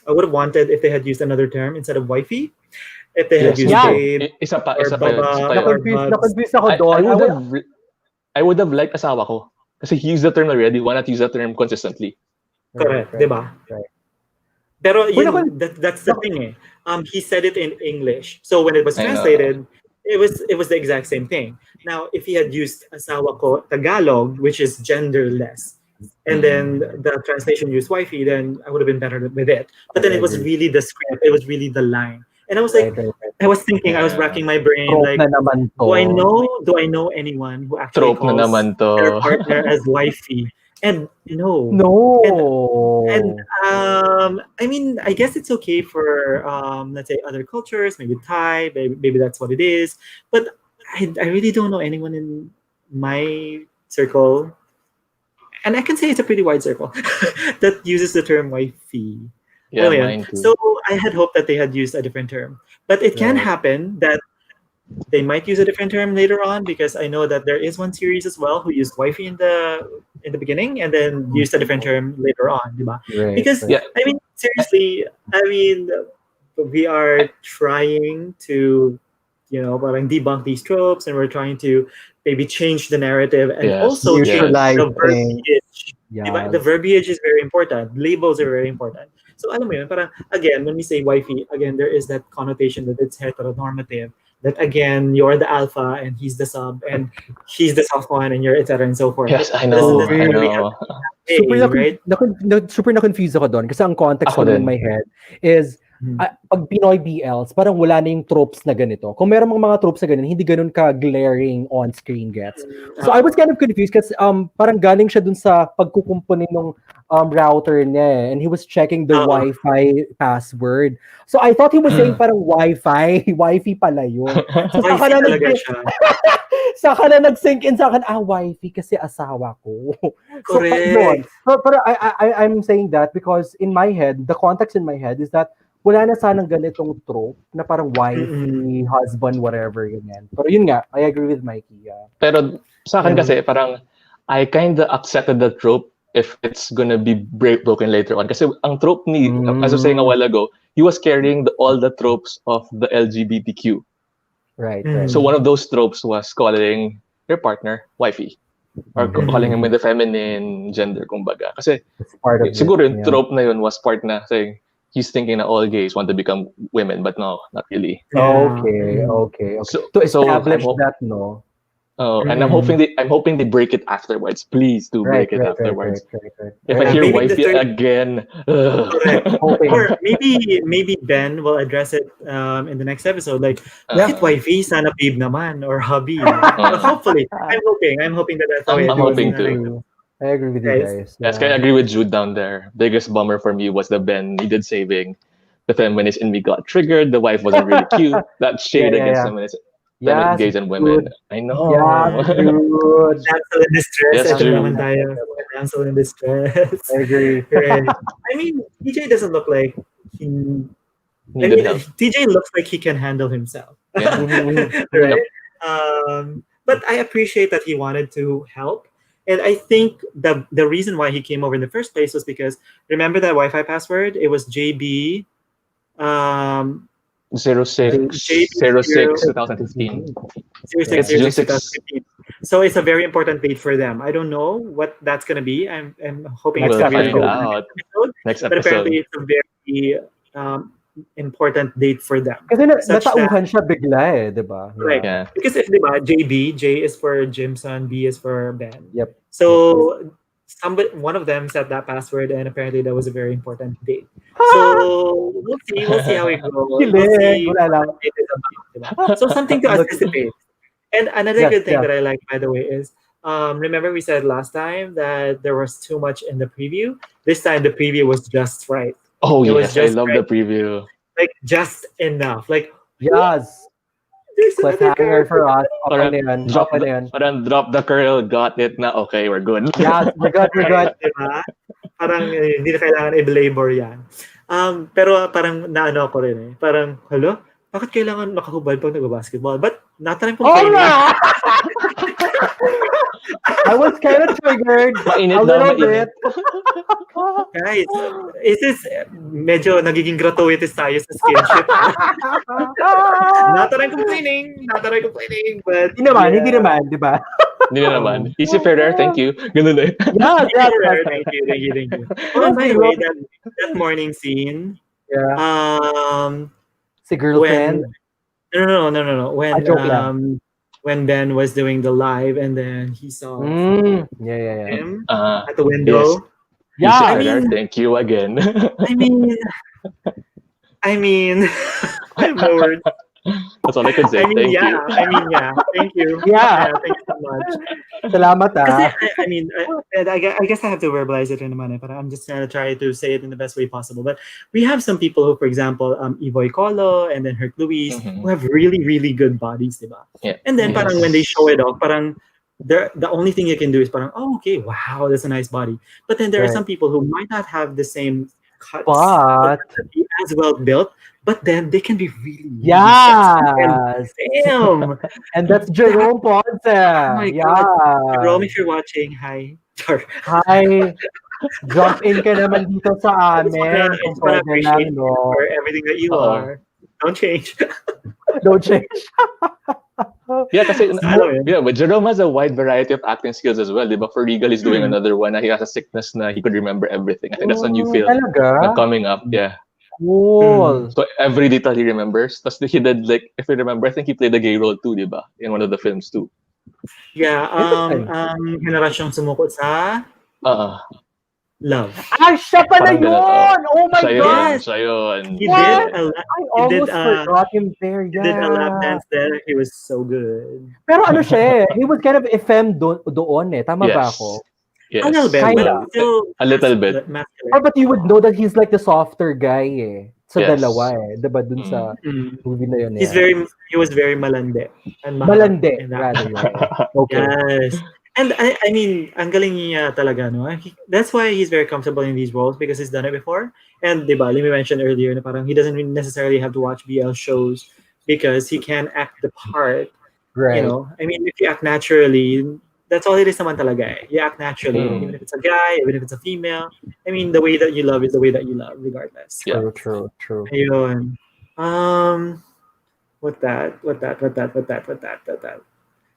I would have wanted if they had used another term instead of wifey, if they had Yes, used me Yan! too. babe or Isa pa yun, isa pa baba yun. or Na babs. confuse ako I dun. would have I would have liked asawa ko. Kasi he used the term already. Why not use the term consistently? Right, Correct, di right, ba? right. Pero Uy, that's the nako, thing eh. He said it in English. So when it was I know. translated, it was the exact same thing. Now, if he had used asawa ko Tagalog, which is genderless, and then Mm. the translation used wifey, then I would have been better with it. But then I it was agree. really the script, it was really the line. And I was Right, like, right, right. I was thinking, I was Yeah. racking my brain, Trope na like, naman 'to. do I know anyone who actually Trope na calls naman to. their partner as wifey? And no. And and No. I mean, I guess it's okay for let's say other cultures, maybe Thai, maybe that's what it is. But I really don't know anyone in my circle, and I can say it's a pretty wide circle that uses the term wifey. Yeah, Alam mo yun? mine too. So I had hoped that they had used a different term, but it can Right. happen that they might use a different term later on because I know that there is one series as well who used wifey in the beginning and then used a different Mhm. term later on, diba? Right, Because right. Yeah. I mean, I, seriously, I mean, we are trying to, parang debunk these tropes, and we're trying to maybe change the narrative and yes, also change yes. the Neutralize things. verbiage. Diba? The Yes. verbiage is very important. Labels are very important. So alam mo yun, parang again, when we say wifey, again, there is that connotation that it's heteronormative, that again you're the alpha and he's the sub and he's the soft one and you're etc and so forth, Yes, I but doesn't know. I necessarily Uy, have know. to be that super way, right? super na-confuse ako doon kasi ang context Ako ko lang in din. my head is Mhm. pag Pinoy BLs, parang wala na yung tropes na ganito. Kung meron mga tropes na ganun, hindi ganun ka glaring on screen gets. So I was kind of confused kasi parang galing siya dun sa pagkukumpuni ng router niya and he was checking the Oo. Wi-Fi password. So I thought he was saying parang Wi-Fi, Wi-Fi pala yun. So saka Wifey na talaga siya. saka na nag-sink in sa akin, Wi-Fi kasi asawa ko. So, yun. Correct. Pero I'm saying that because in my head, the context in my head is that wala na sanang ganitong trope na parang Mm-mm. wifey, husband, whatever, ganyan. Pero yun nga, I agree with Mikey. Yeah. Pero sa akin Yeah. kasi, parang I kinda accepted the trope if it's gonna be broken later on. Kasi ang trope ni, as I was saying a Mm, while ago, he was carrying all the tropes of the LGBTQ. right, right. So Mm. one of those tropes was calling your partner wifey. Or calling him Mhm. with the feminine gender, kumbaga. Kasi It's part of it. siguro yung Yeah. trope na yun was part na saying he's thinking na all gays want to become women, but no, not really. Yeah. Okay, Mm. okay, okay. So To so establish that, no? and Mm. I'm hoping they break it afterwards. Please do Right, break it right, right, right, afterwards. right, right. If I I hear agree. Maybe the wifey third. again, Correct. Hoping. Or maybe Ben will address it in the next episode. Like, bakit uh, wifey? Sana babe naman or hubby, di ba? Well, uh, hopefully, I'm hoping that that's the way Me it I'm too, goes in me hoping the next to. too. I agree with you episode, guys. guys. Yes, can I Yeah. agree with Jude down there? Biggest bummer for me was the Ben needed saving. The feminist in me got triggered. The wife wasn't really cute. That Yeah, shade yeah, against yeah. Yes, gays and women. dude. I Yes, know. Mm. dude. Damsel in distress, Yes, Yes, eto Jude. naman tayo. Damsel in distress. I agree. Right. I mean, TJ doesn't look like he. I Needed mean, help. TJ looks like he can handle himself. Yeah. Mhm, mhm. Right? Yep. But I appreciate that he wanted to help. And I think the reason why he came over in the first place was because remember that Wi-Fi password? It was JB um, Zero They- six JB zero zero six 2015. zero Yeah. six It's zero June six 6. 2015. So it's a very important date for them. I don't know what that's gonna be. I'm hoping it's Next We'll gonna be find revealed episode. in the out next episode. next But apparently episode. it's a very important date for them. Kasi Such that natauhan siya bigla eh, di ba? right. Yeah. Yeah. Because if diba, JB, J is for Jimson, B is for Ben. Yep. So one of them set that password, and apparently that was a very important date. So we'll see how it goes. We'll Kilig. see Wala what lang. that date is about. Diba? So something to anticipate. And another Yes, good thing yes. that I like, by the way, is remember we said last time that there was too much in the preview. This time the preview was just right. Oh It was yes, I just love right, the preview. like just enough. Like Yes. There's another Cliffhanger character. for us. Okay Parang na yun. drop Okay the na yun. parang drop the curl, got it na. Okay, we're good. Yes, we're good, we're good. Diba? Parang hindi na kailangan i-belabor yan. Pero parang naano ako rin eh. Parang, hello? Bakit kailangan makahubad pag nag-basketball? But not that I'm Oh complaining. nga! I was kind of triggered Mainit a daw, little mainit. bit. Guys, is this medyo nagiging gratuitous tayo sa skinship? Not that I'm complaining. Not that I'm complaining. But Hindi naman, yeah. hindi naman, di ba? Hindi na naman. Easy Ferrer, thank you. Ganun na. Yes, yes, yes. Thank you, thank you, thank you. Oh, by the way, that morning scene, Yeah. um, Si girlfriend. no. Joke lang. When Ben was doing the live and then he saw Yeah. him Ah, at the window. Easy Yeah. Ferrer, thank you again. I mean, I have no words. That's all I can say. Thank you. Yeah. Thank you. Yeah. Thank you so much. Salamat Kasi, ah. I guess I have to verbalize it in a manner, but I'm just gonna try to say it in the best way possible. But we have some people who, for example, Ivoy Colo and then Herc Luis, who have really, really good bodies, diba? Yeah. And then parang when they show it off, parang the only thing you can do is parang, oh, okay, wow, that's a nice body. But then there are some people who might not have the same cuts, But be as well built, but then they can be really, really yes. sexy. Damn. And that's Jerome Ponce. Oh my Yeah. God. Jerome, if you're watching, hi. Hi. Jump in ka naman dito sa I just amin. wanna Kung pwede appreciate lang, you no? for everything that you are. Don't change. Don't change. Yeah, kasi Ano yun? but Jerome has a wide variety of acting skills as well. Diba? For Regal, he's doing another one. He has a sickness na he could remember everything. I think that's a new film Talaga? coming up. Yeah. Cool. So every detail he remembers. Tapos he did, like, if you remember, I think he played a gay role too, diba? In one of the films too. Yeah, Interesting. generasyong sumukot sa Love. Ay, siya pala Parang yun! ganun, Oh my Siya God! yun, siya yun. He What? did a I almost forgot him there. he did a lap Yeah. dance there. He was so good. Pero ano siya eh, he was kind of FM doon eh. Tama ba Yes. ako? Yes. A little bit, Kinda. but still A little bit. masculine. Oh, but you would know that he's like the softer guy eh. Sa Yes. dalawa eh. Diba dun sa movie na yun eh. He was very malande. And Malande, in that. rather. Yeah. Okay. Yes. And I mean, ang galing niya talaga, no? That's why he's very comfortable in these roles because he's done it before. And diba, let me mention earlier na parang he doesn't necessarily have to watch BL shows because he can act the part. Right. You know, I mean, if you act naturally, that's all it is naman talaga eh. You act naturally, even if it's a guy, even if it's a female. I mean, the way that you love is the way that you love, regardless. Yeah. True. Ayun. What that?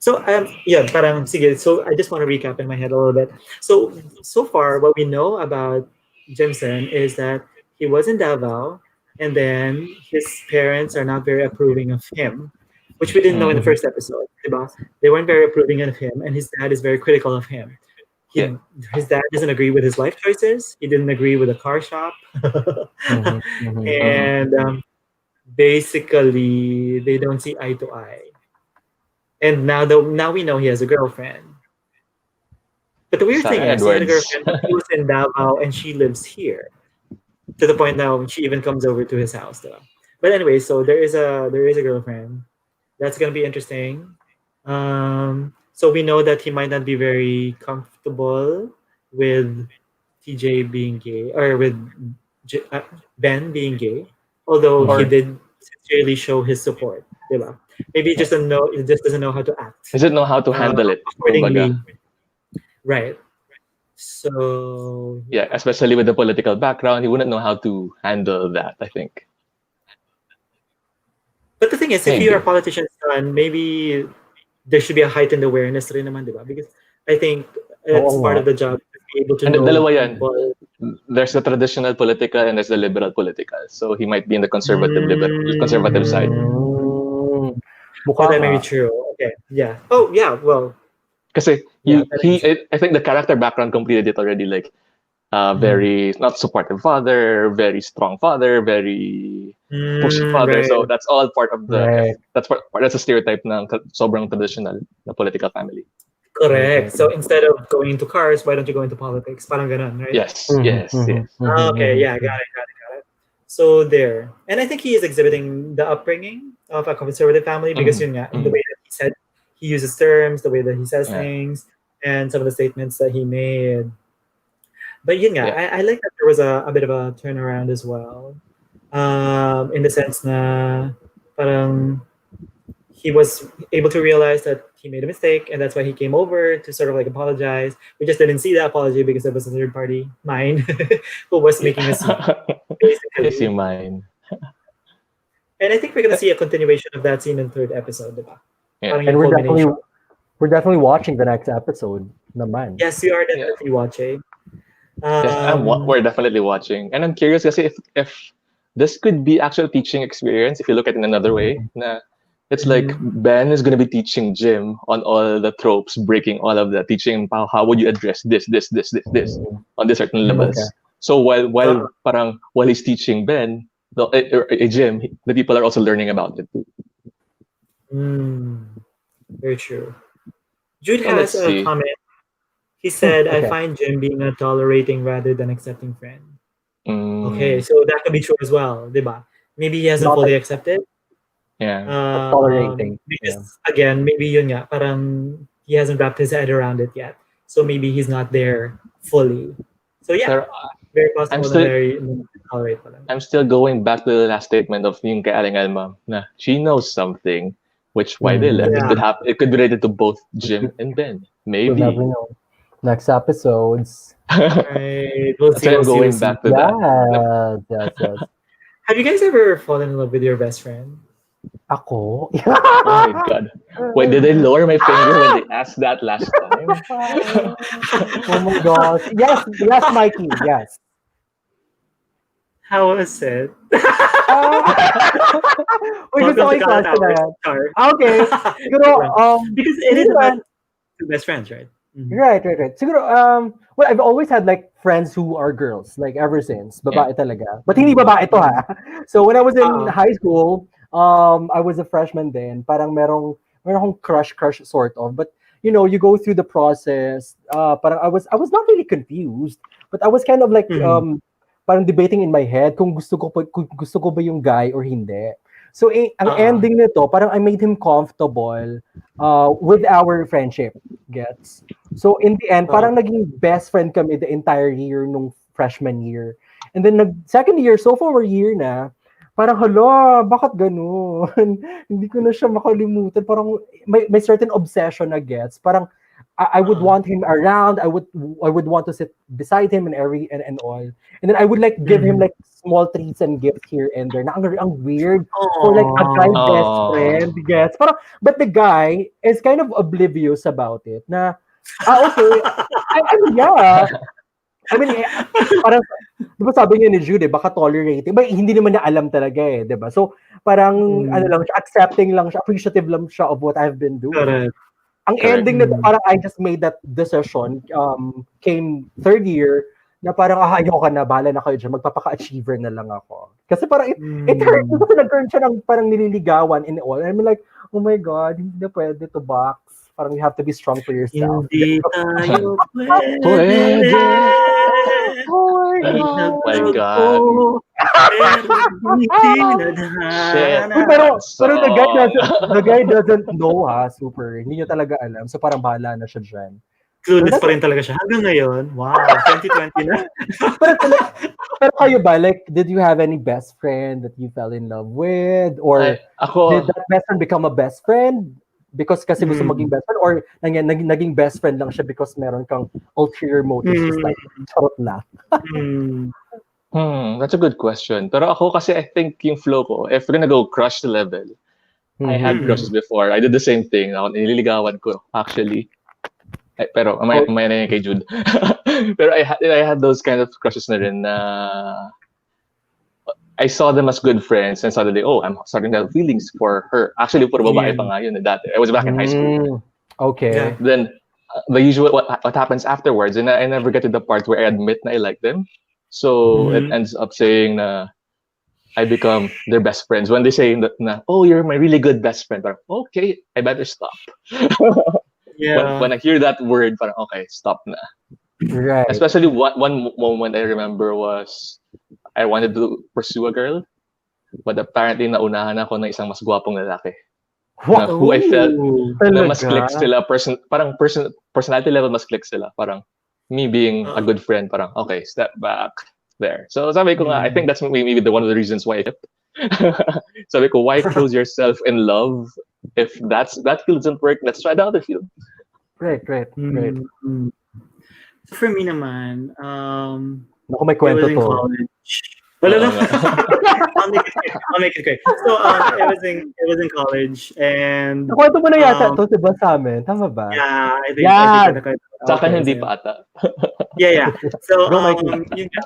So yeah, parang sige. So I just want to recap in my head a little bit. So far, what we know about Jimson is that he was in Davao, and then his parents are not very approving of him, which we didn't know in the first episode. Diba? They weren't very approving of him, and his dad is very critical of him. His dad doesn't agree with his life choices. He didn't agree with the car shop, and basically they don't see eye to eye. And now we know he has a girlfriend. But the weird thing is, he had a girlfriend. He was in Davao, and she lives here. To the point now, she even comes over to his house, though. But anyway, so there is a girlfriend. That's gonna be interesting. So we know that he might not be very comfortable with TJ being gay or with Ben being gay, although he did sincerely show his support. Diba? Maybe he just doesn't know how to act. He doesn't know how to handle it. Accordingly. Right. So yeah, especially with the political background, he wouldn't know how to handle that, I think. But the thing is, if you're a politician's son, maybe there should be a heightened awareness rin naman, diba? Because I think it's part of the job to be able to know dalawa yan. people. There's the traditional political and there's the liberal political. So he might be in the conservative side. That may be true. Okay. Yeah. Oh, yeah. Well. Kasi I think the character background completed it already. Like, very not supportive father, very strong father, very pushy father. Right. So that's all part of the that's a stereotype ng sobrang traditional na political family. Correct. So instead of going into cars, why don't you go into politics? Parang ganun, right? Yes. Okay. Yeah. Got it. So there, and I think he is exhibiting the upbringing of a conservative family because Mm-hmm. yun nga, in the Mm-hmm. way that he uses terms, the way that he says Yeah. things, and some of the statements that he made. But yun nga, Yeah. I like that there was a bit of a turnaround as well. In the sense na parang he was able to realize that he made a mistake and that's why he came over to sort of like apologize. We just didn't see that apology because it was a third party mind who was making a scene, Yeah. I see basically. mine. And I think we're gonna see a continuation of that scene in the third episode, diba? Yeah. Parang And yung culmination. we're definitely watching the next episode. Naman. Yes, you are Yeah. definitely watching. Yes, Um, we're definitely watching. And I'm curious kasi if this could be actual teaching experience if you look at it in another way. Na it's like mhm. Ben is going to be teaching Jim on all the tropes, breaking all of that, teaching him how would you address this on these certain Mm. Okay. levels. So while Uh, parang while he's teaching Ben, Jim, the people are also learning about it too. mm, very true. Jude So let's has a see. comment. He said, "I Okay. find Jim being a tolerating rather than accepting friend." Okay, Mm, so that could be true as well, diba? Maybe he hasn't Not fully like accepted. yeah. tolerating. Because Yeah. again, maybe yun nga, parang he hasn't wrapped his head around it yet. So maybe he's not there fully. So yeah, Pero very I'm possible na still very tolerate pa lang. I'm still going back to the last statement of yung kay Aling Alma na she knows something, which why they left. It Yeah, could happen. It could be related to both Jim and Ben. We'll never Maybe. know. Next episodes. right. We'll That's see. why I'm We'll see. We'll going see. back to that. Yes, yes, yes. Have you guys ever fallen in love with your best friend? Ako? Oh my god. Wait, did I lower my finger when they asked that last time? Oh my gosh. Yes, yes, Mikey. Yes. How was it? Uy, gusto Welcome ko to yung Kalat question na Hours, yan. Char. Okay. Siguro, Because it is hindi about naman, two best friends, right? Mhm. right. Siguro, well, I've always had like friends who are girls, like ever since. Yeah. Babae talaga. But hindi babae to ha. So when I was in Uh-uh. high school, I was a freshman then. Parang meron akong crush sort of. But you know, you go through the process. Parang I was not really confused, but I was kind of like Mhm. parang debating in my head kung gusto ko ba yung guy or hindi. So ang Uh-uh. ending nito, parang I made him comfortable with our friendship. Gets? So in the end, Uh-uh. parang naging best friend kami the entire year nung freshman year. And then second year, sophomore year na, parang hala, bakit ganun? Hindi ko na siya makalimutan. Parang may certain obsession na gets. Parang I would Uh-uh. want him around. I would want to sit beside him and all. And then I would like give him Mhm. like small treats and gifts here and there. Na ang weird for like a guy Aw. best Oh. friend gets. Parang but the guy is kind of oblivious about it. Na okay. I mean yeah. I mean parang 'di ba sabi niya ni Jude, baka tolerating. Ba hindi naman niya alam talaga eh, 'di ba? So parang ano Mm, lang siya, accepting lang siya, appreciative lang siya of what I've been doing. correct. Ang Correct. ending nito Mm. parang I just made that decision came third year na parang ayoko na, bahala na kayo dyan, magpapaka-achiever na lang ako. Kasi parang it hurt Mm. kasi nag-turn siya ng parang nililigawan and all. I'm like, oh my God, hindi na pwede to box. Parang you have to be strong for yourself. Hindi tayo pwede Pwede. Oh my My God. God. ipagsugpo, pero di Shit. Uy, tinadhana. That pero song. the guy doesn't know ha, super. Hindi niya talaga alam. So parang bahala na siya dyan. So Clueless that's pa rin talaga siya hanggang ngayon. Wow, 2020 na. pero kayo ba, like, did you have any best friend that you fell in love with? Ay, Or did ako, that best friend become a best friend? Because kasi gusto maging Mm. best friend? Or naging best friend lang siya because meron kang ulterior motives just Mm. like, charot na. Mm. that's a good question. Pero ako kasi I think yung flow ko, if we're gonna go crush level, I had Mm. crushes before. I did the same thing. Ako, nililigawan ko, actually. Ay, pero Oh, may na yun kay Jude. Pero I had those kind of crushes na rin na I saw them as good friends and suddenly, oh, I'm starting to have feelings for her. Actually, puro babae pa Yeah. nga yun dati. I was back in high school. okay. Yeah. Then, the usual, what happens afterwards, and I never get to the part where I admit na I like them. So, it Mhm. ends up saying na I become their best friends. When they say that na, oh, you're my really good best friend, parang, okay, I better stop. When Yeah. I hear that word, parang, okay, stop na. Right. Especially one moment I remember was I wanted to pursue a girl. But apparently, naunahan ako ng isang mas gwapong lalaki. Na Wow, who I felt Oh. na mas talaga? click sila. Personality level mas click sila. Parang me being a good friend, parang, okay, step back there. So sabi ko nga, I think that's maybe the one of the reasons why I kept. Sabi ko, why close yourself in love? If that field doesn't work, let's try the other field. Right. Mm. So for me naman, Naku, may it kwento was in to. college. Wala Oo lang. nga. I'll make it quick. So it was in college, and Nakwento mo na yata um, to, diba, sa amin? Tama ba? yeah, I think Yan! Sa akin, okay, hindi sa'yo. pa ata. Yeah. So Go, Mikey. yun nga,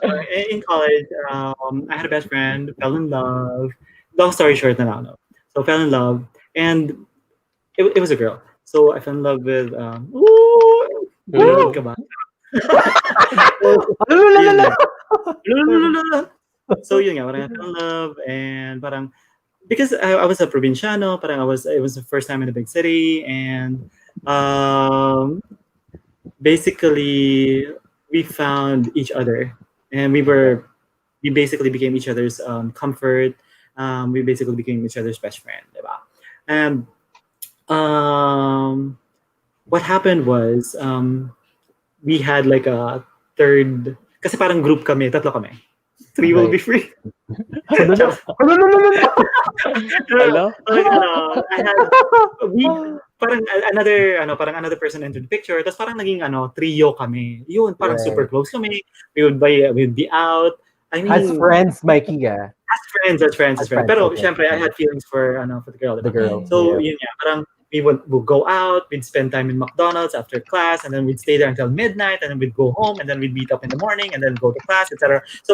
in college, I had a best friend, fell in love. Long story short, na lang, no? So fell in love, and it was a girl. So I fell in love with ooh, nanonood ka ba? So, yun Alalala! nga. Lululululu. So yun nga, parang I fell in love, and parang because I was a provinciano, parang it was the first time in a big city, and um basically we found each other, and we basically became each other's comfort. We basically became each other's best friend, diba? And um, what happened was we had like a third, kasi parang group kami, tatlo kami. Three will be Okay. free. Alalala! Alalala! Hello? Like, I had we parang another person entered the picture. Tapos parang naging trio kami. Yun, parang super Right. close kami. We'd be out. I As mean, friends, Mikey, ah. as friends. As friends, Pero okay. syempre, I had feelings for the girl, The diba? girl. So Yeah. yun nga, parang we'd go out, we'd spend time in McDonald's after class, and then we'd stay there until midnight, and then we'd go home, and then we'd meet up in the morning, and then go to class, etc. So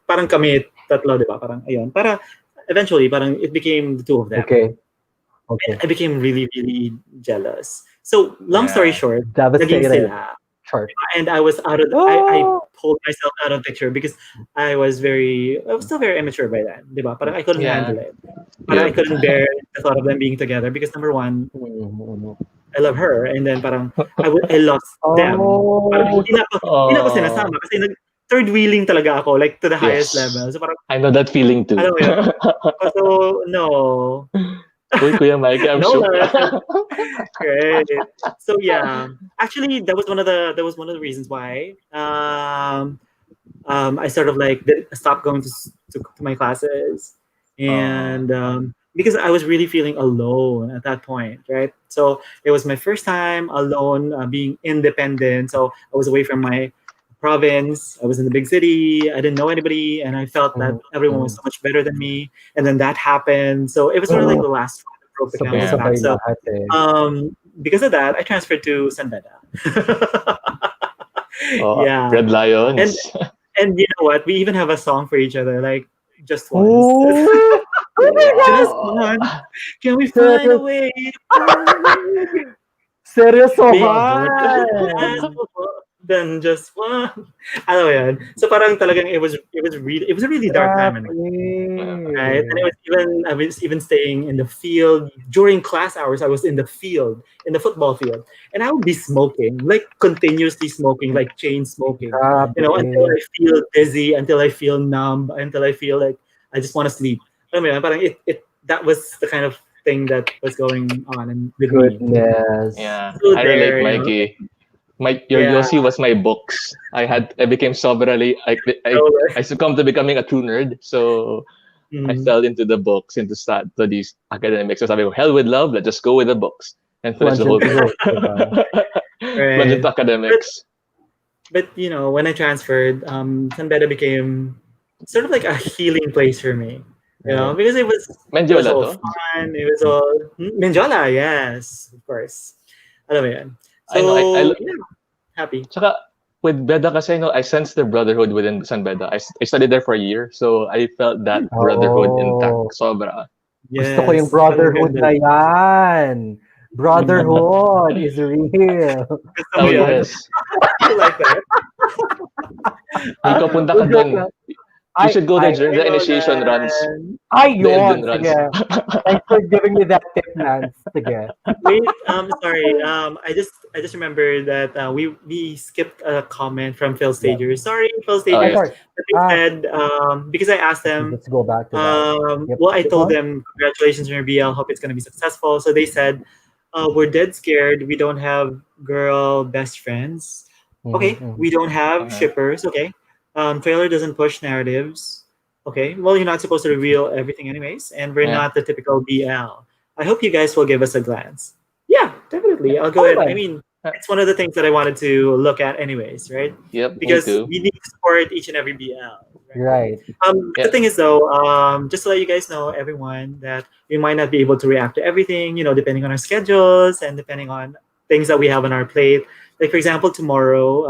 parang kami tatlo, diba? Parang ayun. Para eventually, parang it became the two of them. Okay. And I became really, really jealous. So long story Yeah. short, naging Devastated. sila. Sure. And I was out of I Oh! pulled myself out of the picture because I was still very immature by then, diba? Parang I couldn't Yeah. handle it. Parang I Yep. couldn't bear the thought of them being together because number one, Mhm. I love her, and then parang I lost them. Parang Oh! hindi na ako Oh, sinasama kasi third wheeling talaga ako, like to the highest yes. level. So parang I know that feeling too. alam mo yun. So no. Uy, Kuya Mike, I'm No, shook. great. So yeah, actually, that was one of the reasons why I sort of like stopped going to my classes, and because I was really feeling alone at that point, right? So it was my first time alone, being independent. So I was away from my province. I was in the big city. I didn't know anybody, and I felt that everyone was so much better than me. And then that happened. So it was sort of like the last straw that broke the camel's Yeah. back. Sabay-sabay So lahat eh. because of that, I transferred to San Beda. Oh, Yeah, Red Lions. and you know what? We even have a song for each other, like just once. Oh! Oh my God! Just one. Can we find a way? Seryosohan! Then just one. Alam mo yan? So parang talagang it was a really dark time in my life, right? And I was even staying in the field during class hours. I was in the field, in the football field, and I would be smoking, like continuously smoking, like chain smoking. Grabe. Until I feel dizzy, until I feel numb, until I feel like I just want to sleep. Alam mo yan? Parang that was the kind of thing that was going on and with me. Goodness. Yeah, So I relate, there, you know. Mikey. Your Yeah. Yossi was my books. I became soberly. I succumbed to becoming a true nerd. So I Mm. fell into the books, into studies, academics. So sabi ko, hell with love. Let's just go with the books and finish the whole Plunge thing. into it, diba? Plunge into academics. But you know, when I transferred, San Beda became sort of like a healing place for me. You know, because it was Mendiola all to? fun. It was all Menjola, yes, of course. Alam mo yan. So I know. yeah, happy. Tsaka, with Beda kasi, I sensed the brotherhood within San Beda. I studied there for a year, so I felt that brotherhood intact. Sobra. Gusto ko yung brotherhood na yan. Brotherhood is real. Gusto mo Oh, yun? yes. You like that? Ikaw, punta ka doon. You should go there I during I the know initiation runs, that. the Elden Ayun, runs. sige. Thanks for giving me that tip, Lance. Sige. Wait, sorry. I just remembered that we skipped a comment from Phil Yeah. Stagers. Sorry, Phil Oh Oh, Stagers. yeah. sorry. But they Ah, said because I asked okay, them. let's go back to that. Yep. Well, I Which told one? them congratulations on your BL. Hope it's gonna be successful. So they said, we're dead scared. We don't have girl best friends. Mm-hmm, Okay, mm-hmm. we don't have Uh-huh. shippers. Okay, trailer doesn't push narratives. Okay, well, you're not supposed to reveal everything anyways, and we're Yeah. not the typical BL. I hope you guys will give us a glance. Yeah, definitely. I'll go Oh, ahead. I man. mean, Uh, it's one of the things that I wanted to look at anyways, right? Yep. Me Because too. we need to support each and every BL, You're right? right. The Yeah. thing is though, just to let you guys know, everyone, that we might not be able to react to everything, depending on our schedules and depending on things that we have on our plate. Like for example, tomorrow,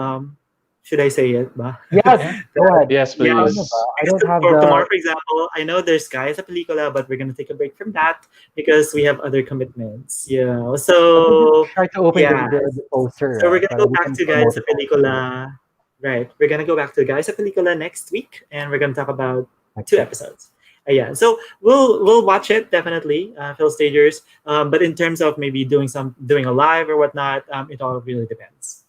should I say it? Ba? Yes, Yeah. go ahead. Yes, Yeah, Ano ba? please. I because don't have for tomorrow, the. for example, I know there's guys at Pelikula, but we're gonna take a break from that because we have other commitments. Yeah. Let me just So try to open yeah. the poster So we're gonna para go we back can to guys promote sa it also. Pelikula. Right. We're gonna go back to guys sa Pelikula next week, and we're gonna talk about two Okay. episodes. Yeah. So we'll watch it definitely, Phil Stagers. But in terms of maybe doing a live or whatnot, it all really depends.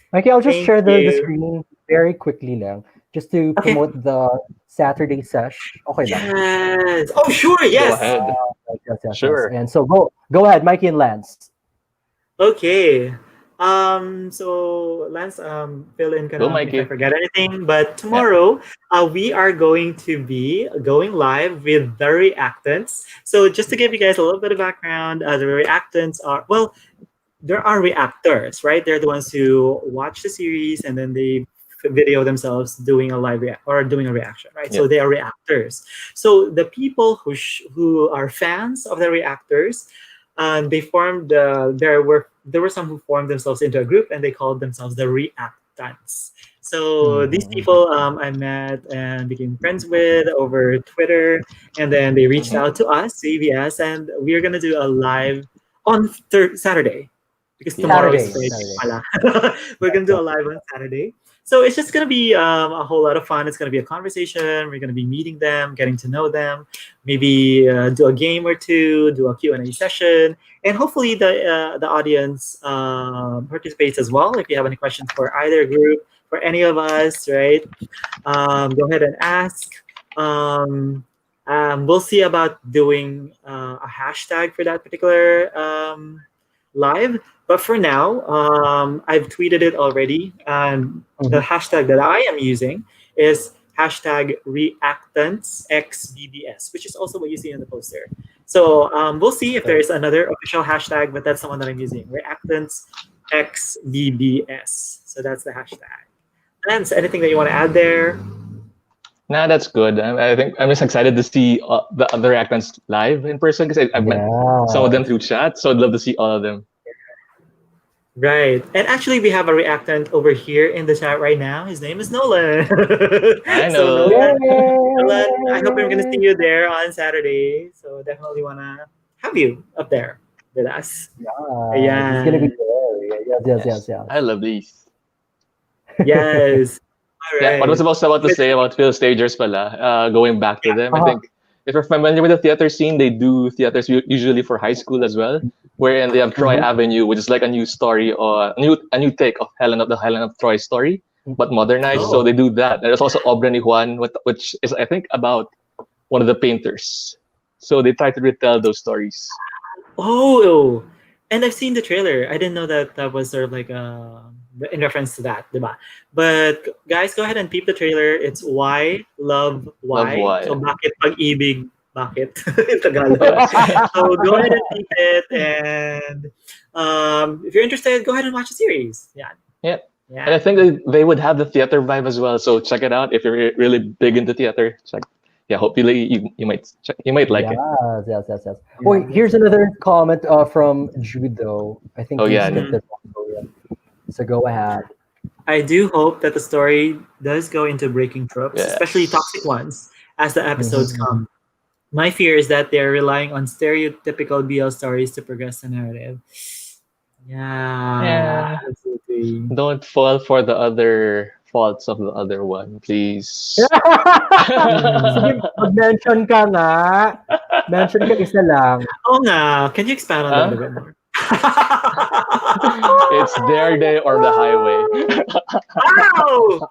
Okay, I'll just Thank share the you. screen very quickly lang, just to Okay. promote the Saturday sesh. Okay lang. Yes. Oh, sure. Go Yes. ahead. Yes, yes, yes, yes. Sure. And so go ahead, Mikey and Lance. Okay. So Lance, fill in ka Go, na if I Mikey. forget anything. But Yeah. tomorrow, we are going to be going live with the reactants. So just to give you guys a little bit of background, the reactants are, well, there are reactors, right? They're the ones who watch the series and then they video themselves doing a or doing a reaction, right? So Yep. they are reactors. So the people who are fans of the reactors, they formed. There were some who formed themselves into a group and they called themselves the reactants. So these Mm-hmm. people I met and became friends with over Twitter, and then they reached Mm-hmm. out to us, CVS, and we're gonna do a live on Saturday because tomorrow is Saturday, Friday. Saturday. Yes. Pala. We're Yes, gonna do a yes. live on Saturday. So it's just gonna be a whole lot of fun. It's gonna be a conversation. We're gonna be meeting them, getting to know them, maybe do a game or two, do a Q&A session, and hopefully the audience participates as well. If you have any questions for either group, for any of us, right? Go ahead and ask. Um, we'll see about doing a hashtag for that particular live. But for now, I've tweeted it already. And the Mm-hmm. hashtag that I am using is hashtag reactantsxbbs, which is also what you see in the poster. So we'll see if Sure. there's another official hashtag, but that's the one that I'm using, reactantsxbbs. So that's the hashtag. Lance, anything that you want to add there? Nah, that's good. I think I'm just excited to see the other reactants live in person because I've met some of them Yes. through chat. So I'd love to see all of them. Right. And actually, we have a reactant over here in the chat right now. His name is Nolan. I So, know. Nolan, I hope I'm going to see Yay! you there on Saturday. So, definitely want to have you up there with us. Yes, it's gonna be Yeah. there. Yes, yes, yes, Yes. yes. I love these. Yes. All Yeah, what I was right. about to Let's say about Phil Stagers pala, going back to them, I Uh-huh. think if you're familiar with the theater scene, they do theaters usually for high school as well, wherein they have Troy Mm-hmm. Avenue, which is like a new story or a new take of Helen of Troy story, but modernized. So Oh. they do that. There's also Obra ni Juan, which is I think about one of the painters. So they try to retell those stories. Oh, and I've seen the trailer. I didn't know that that was sort of like in reference to that, diba? But guys, go ahead and peep the trailer. It's Why Love Love Why. So why. bakit pag-ibig bakit in Tagalog. Yes. So go ahead and peep it, and if you're interested, go ahead and watch the series. Yeah, Yeah. And yeah, I think they would have the theater vibe as well. So check it out if you're really big into theater. Check. Yeah, hopefully you might you might like it. Yes, yes, yes, yes. Oh, yeah. here's another comment from Judo. I think Oh you yeah, skipped Mhm. it also. Yeah. So go ahead. I do hope that the story does go into breaking tropes, especially toxic yes. ones, as the episodes Mm-hmm, come. My fear is that they're relying on stereotypical BL stories to progress the narrative. Yeah, Yeah. absolutely. Don't fall for the other faults of the other one, please. Sige, mag-mention ka nga. Mention ka isa lang. Oh nga, can you expand on that a Huh? bit more? It's their day or the highway. Wow!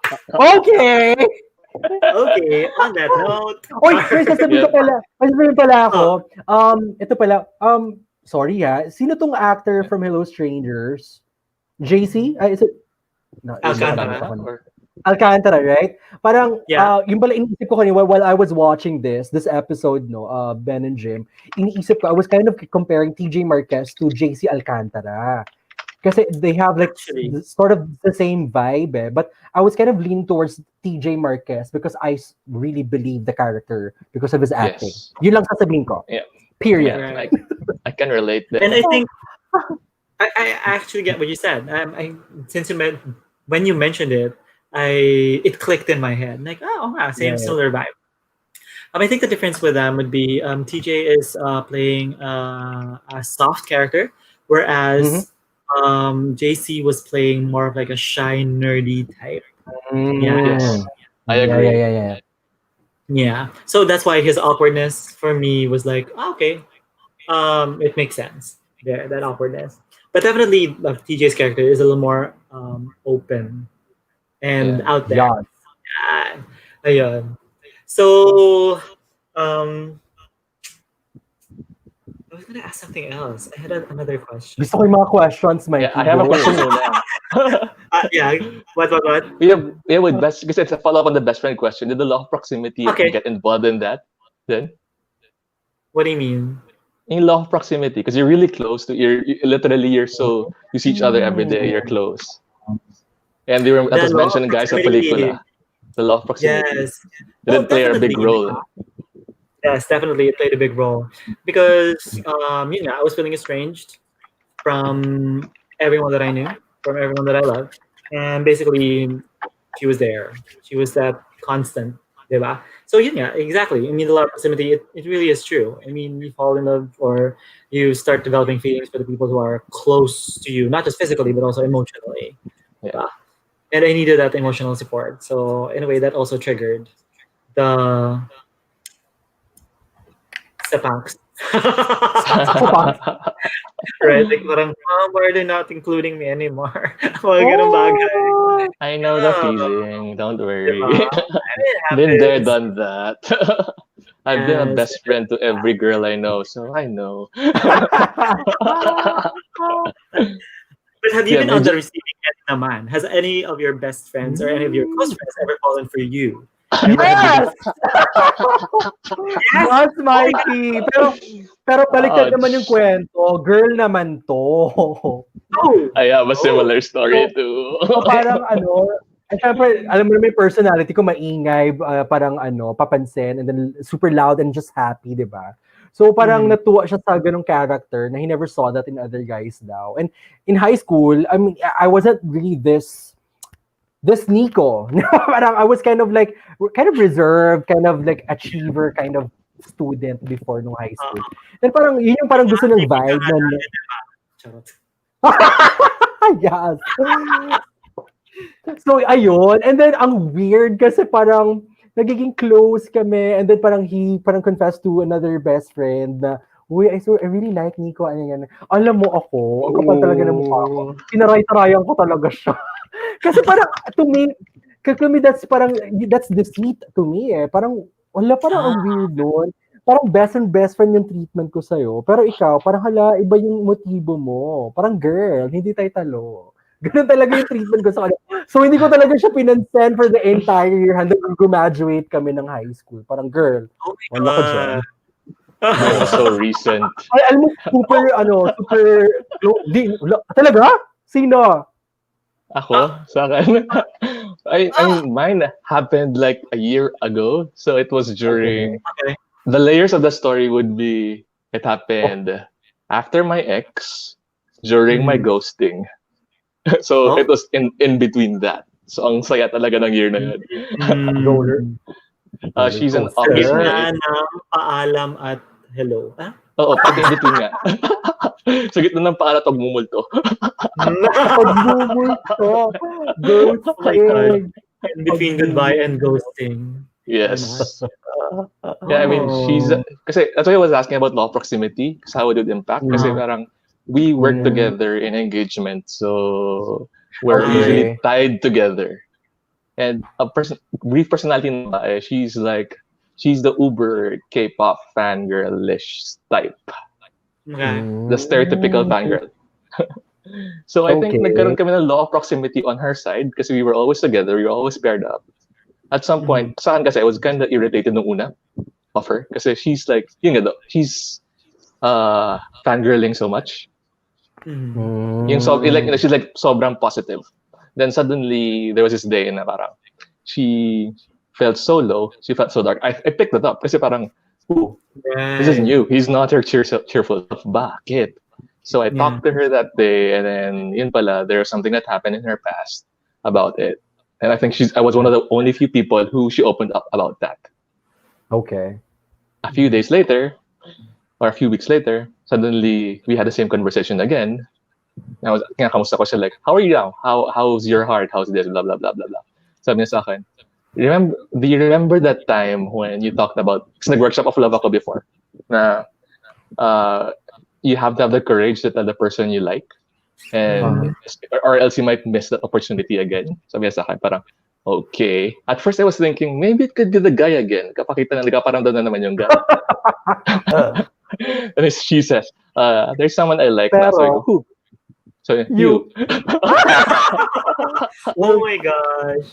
Okay! Okay, on that note. Oy, may sasabihin Yeah. ko pala. May sasabihin pala ako. Ito pala. Sorry ha. Sino tong actor from Hello Strangers? JC? Is it? No, Alcantara? Or- Alcantara, right? Parang, Yeah. yung pala iniisip ko kanina while I was watching this episode, no, Ben and Jim, iniisip ko, I was kind of comparing TJ Marquez to JC Alcantara. Kasi they have like Actually. sort of the same vibe, eh. But I was kind of leaning towards TJ Marquez because I really believe the character because of his acting. Yes. Yun lang sasabihin ko. Yeah. Period. Yeah, Right. I can relate there. And I think I actually get what you said. Since when you mentioned it, it clicked in my head. Like, oh, wow, same Yeah. similar vibe. I think the difference with them would be TJ is playing a soft character, whereas JC was playing more of like a shy, nerdy type. Yeah. Yes. I agree. Yeah. Yeah. So that's why his awkwardness for me was like, okay, it makes sense. There, that awkwardness. But definitely, TJ's character is a little more open and out there. Yeah. Ayun. So, I was gonna ask something else. I had another question. Gusto ko yung mga questions, Mikey. Yeah, I have a Go. question muna. Yeah. What? We have with best because it's a follow up on the best friend question. Did the law of proximity Okay. get involved in that? Then What do you mean? in law of proximity, because you're really close to literally you're so you see each other every day. You're close, and that The was law of mentioned, guys, sa proximity. pelikula. The law of proximity Yes. didn't play a big definitely. role. Yes, definitely, it played a big role because I was feeling estranged from everyone that I knew, from everyone that I loved, and basically, she was there. She was that constant, diba? So exactly. I mean, the love proximity, it really is true. I mean, you fall in love or you start developing feelings for the people who are close to you, not just physically but also emotionally. Yeah. Diba? And I needed that emotional support. So in a way, that also triggered the sapangs. Right? Like parang, why are they not including me anymore? Mga ganun bagay. I know the Yeah. feeling. Don't worry. Diba? I mean, it Been there, happens. done that. I've been a Yes. best friend to every girl I know, so I know. But have you Yeah, been on the medyo- receiving end naman? Has any of your best friends or any of your close friends ever fallen for you? Yes! Yes, Mikey! Pero baliktad Ouch. naman yung kwento. Girl naman to. Oh! I have a similar story too. So parang syempre, alam mo naman yung personality ko, maingay, parang papansin, and then super loud and just happy, di ba? So parang natuwa siya sa ganong character na he never saw that in other guys daw. And in high school, I mean, I wasn't really this Nico. Parang I was kind of reserved, kind of like achiever kind of student before nung high school. And parang yun yung parang gusto ng vibe na Charot. yes. So ayun, and then ang weird kasi parang nagiging close kami, and then parang he confessed to another best friend na, uy, I really like Nico. Alam mo ako, ang kapal talaga ng mukha ko. Tinaray-tarayan ko talaga siya. Kasi parang, to me, that's deceit to me eh. Parang, parang ang weird nun. Parang best friend yung treatment ko sa'yo. Pero ikaw, parang iba yung motibo mo. Parang girl, hindi tayo talo. Ganun talaga yung treatment ko sa kanya. So, hindi ko talaga siya pinansen for the entire year hanggang graduate kami ng high school. Parang girl, wala ko dyan. Mine was so recent. Ay, alam mo, talaga? Sino? Ako? Sa akin? I mean, mine happened like a year ago. So it was during... Okay. The layers of the story would be, it happened after my ex, during my ghosting. So it was in between that. So ang saya talaga ng year na yun. Roller. She's an Sa office gitna mate. ng paalam at hello. Ah? Oo, pati in between nga. Sa gitna ng paalat at mumulto. Pagbubulto. Oh my God. Ghosting. In between goodbye and ghosting. Why not? Yes. Yeah, I mean, Oh. kasi that's why I was asking about law of proximity, kasi how would it impact? Kasi Uh-huh. parang we work Mm, together in engagement, so we're usually okay. Ah, tied together. And a person, brief personality na ba, she's the Uber K-pop fangirlish type, okay. the stereotypical Mm, fangirl. So I think okay. nagkaroon kami ng law of proximity on her side kasi we were always together, we were always paired up. At some Mm-hmm. point, sa akin kasi I was kind of irritated nung una of her kasi she's like, yun nga daw, she's fangirling so much. Mm-hmm. Yung so, like, Mm, she's like sobrang positive. Then suddenly, there was this day na parang, she felt so low, she felt so dark. I picked it up kasi parang, ooh, this is Right. new. He's not her cheerful self. Bakit? So I Yeah. talked to her that day, and then yun pala, there was something that happened in her past about it. And I think I was one of the only few people who she opened up about that. okay. A few days later, or a few weeks later, suddenly we had the same conversation again. I was, kinakamusta ko siya like, how are you now? How's your heart? How's this? Blah, blah, blah, blah, blah. Sabi niya sa akin, do you remember that time when you talked about, kasi nag-workshop of love ako before, na uh, you have to have the courage to tell the person you like, and Uh-huh. Mm-hmm. or else you might miss that opportunity again. Sabi niya sa akin, parang, okay. At first I was thinking, maybe it could be the guy again. Kapakita na, nagkaparamdam na naman yung guy. And then she says, there's someone I like now. Sabi ko, Pero, who? So, you, you. Oh my gosh.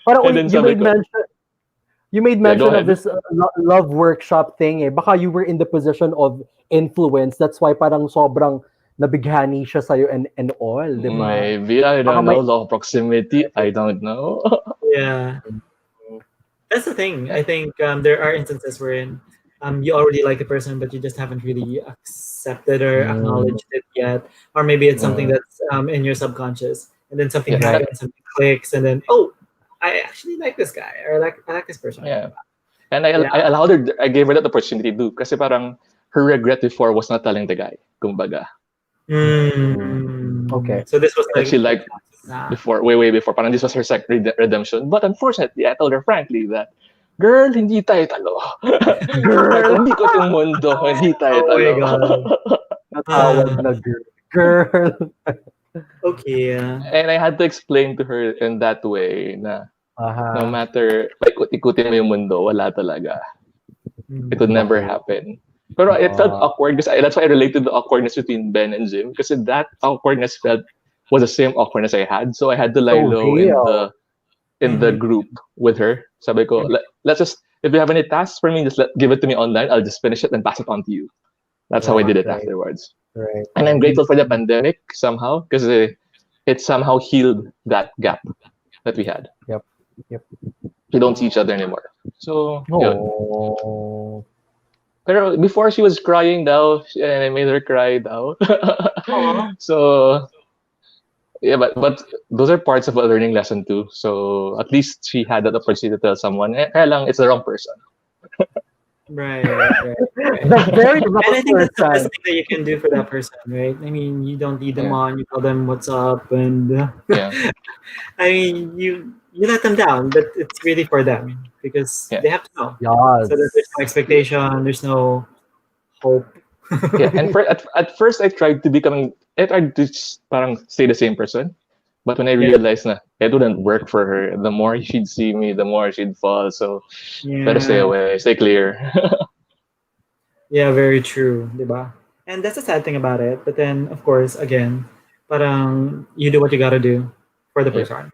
parang And then sabi ko, you made yeah, go mention of ahead. this love workshop thing eh. Baka you were in the position of influence. That's why parang sobrang nabighani siya sa'yo and all, di ba? Maybe, I Baka don't know. may... Law of proximity, I don't know. Yeah. That's the thing. I think there are instances wherein you already like a person, but you just haven't really accepted or Mm, acknowledged it yet. Or maybe it's something Mm, that's in your subconscious, and then something yeah, right. happens, something clicks, and then oh, I actually like this guy, or I like this person. yeah. And Yeah. I allowed her, I gave her that opportunity too. Kasi parang her regret before was not telling the guy, kumbaga. Mm, okay. So this was That like she liked nah. before, way before. Parang this was her second redemption. But unfortunately, I told her frankly that, girl, hindi tayo talo. Kahit Girl! umikot yung mundo, hindi tayo Oh my talo. god. Natawag Ah, na girl. Girl! okay. And I had to explain to her in that way na no Aha. matter paikot-ikutin mo yung mundo, wala talaga. It would never Okay. happen. Pero it felt Ah, awkward because that's why I related the awkwardness between Ben and Jim because that awkwardness felt was the same awkwardness I had. So I had to lie so low real. in the Mhm. group with her. Sabi ko, let's just if you have any tasks for me, just give it to me online. I'll just finish it and pass it on to you. That's how I Right, did it right, afterwards. right, And I'm right. grateful for the pandemic somehow because it somehow healed that gap that we had. Yep, yep. We don't see each other anymore. So, yun. Oh. Pero before she was crying daw, and I made her cry daw. Aw. So, yeah, but those are parts of a learning lesson too. So at least she had that opportunity to tell someone, kaya lang it's the wrong person. Right. The very wrong And I think that's the best person. thing that you can do for that person, right? I mean, you don't lead them Yeah, on. You tell them what's up, and yeah, I mean, you let them down, but it's really for them because yeah, they have to know. So that there's Yes. no expectation, there's no hope. yeah. And at first I tried to parang stay the same person. But when I Yeah, realized na it wouldn't work for her, the more she'd see me, the more she'd fall. So better stay yeah, away, stay clear. yeah. Very true, diba? And that's the sad thing about it. But then, of course, again, parang you do what you gotta do for the Yeah. person.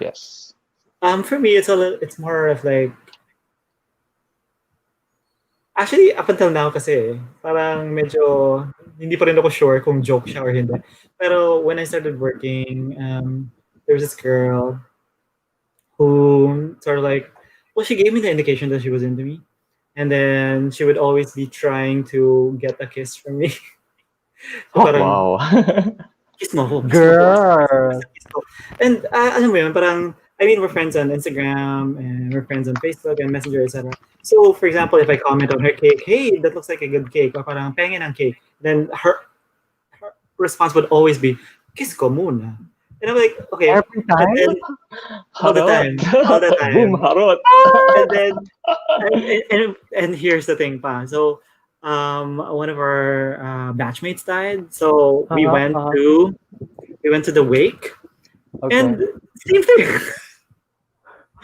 Yes. For me, it's more of like actually up until now kasi parang medyo hindi pa rin ako sure kung joke siya or hindi. Pero when I started working, there was this girl who sort of like, well, she gave me the indication that she was into me, and then she would always be trying to get a kiss from me. So Oh, parang Wow. kiss mo ako, kiss mo ako. girl. Kiss ko. And alam mo yun, parang, I mean, we're friends on Instagram and we're friends on Facebook and Messenger, etc. So, for example, if I comment on her cake, hey, that looks like a good cake, or parang pengen ang cake, then her response would always be, kiss ko muna. And I'm like, okay, Every but time? then all the Harot. time, all the Boom, time. harot. And then and here's the thing, pa. So one of our batchmates died, so Uh-huh, uh-huh. we went to the wake, Okay. and same thing.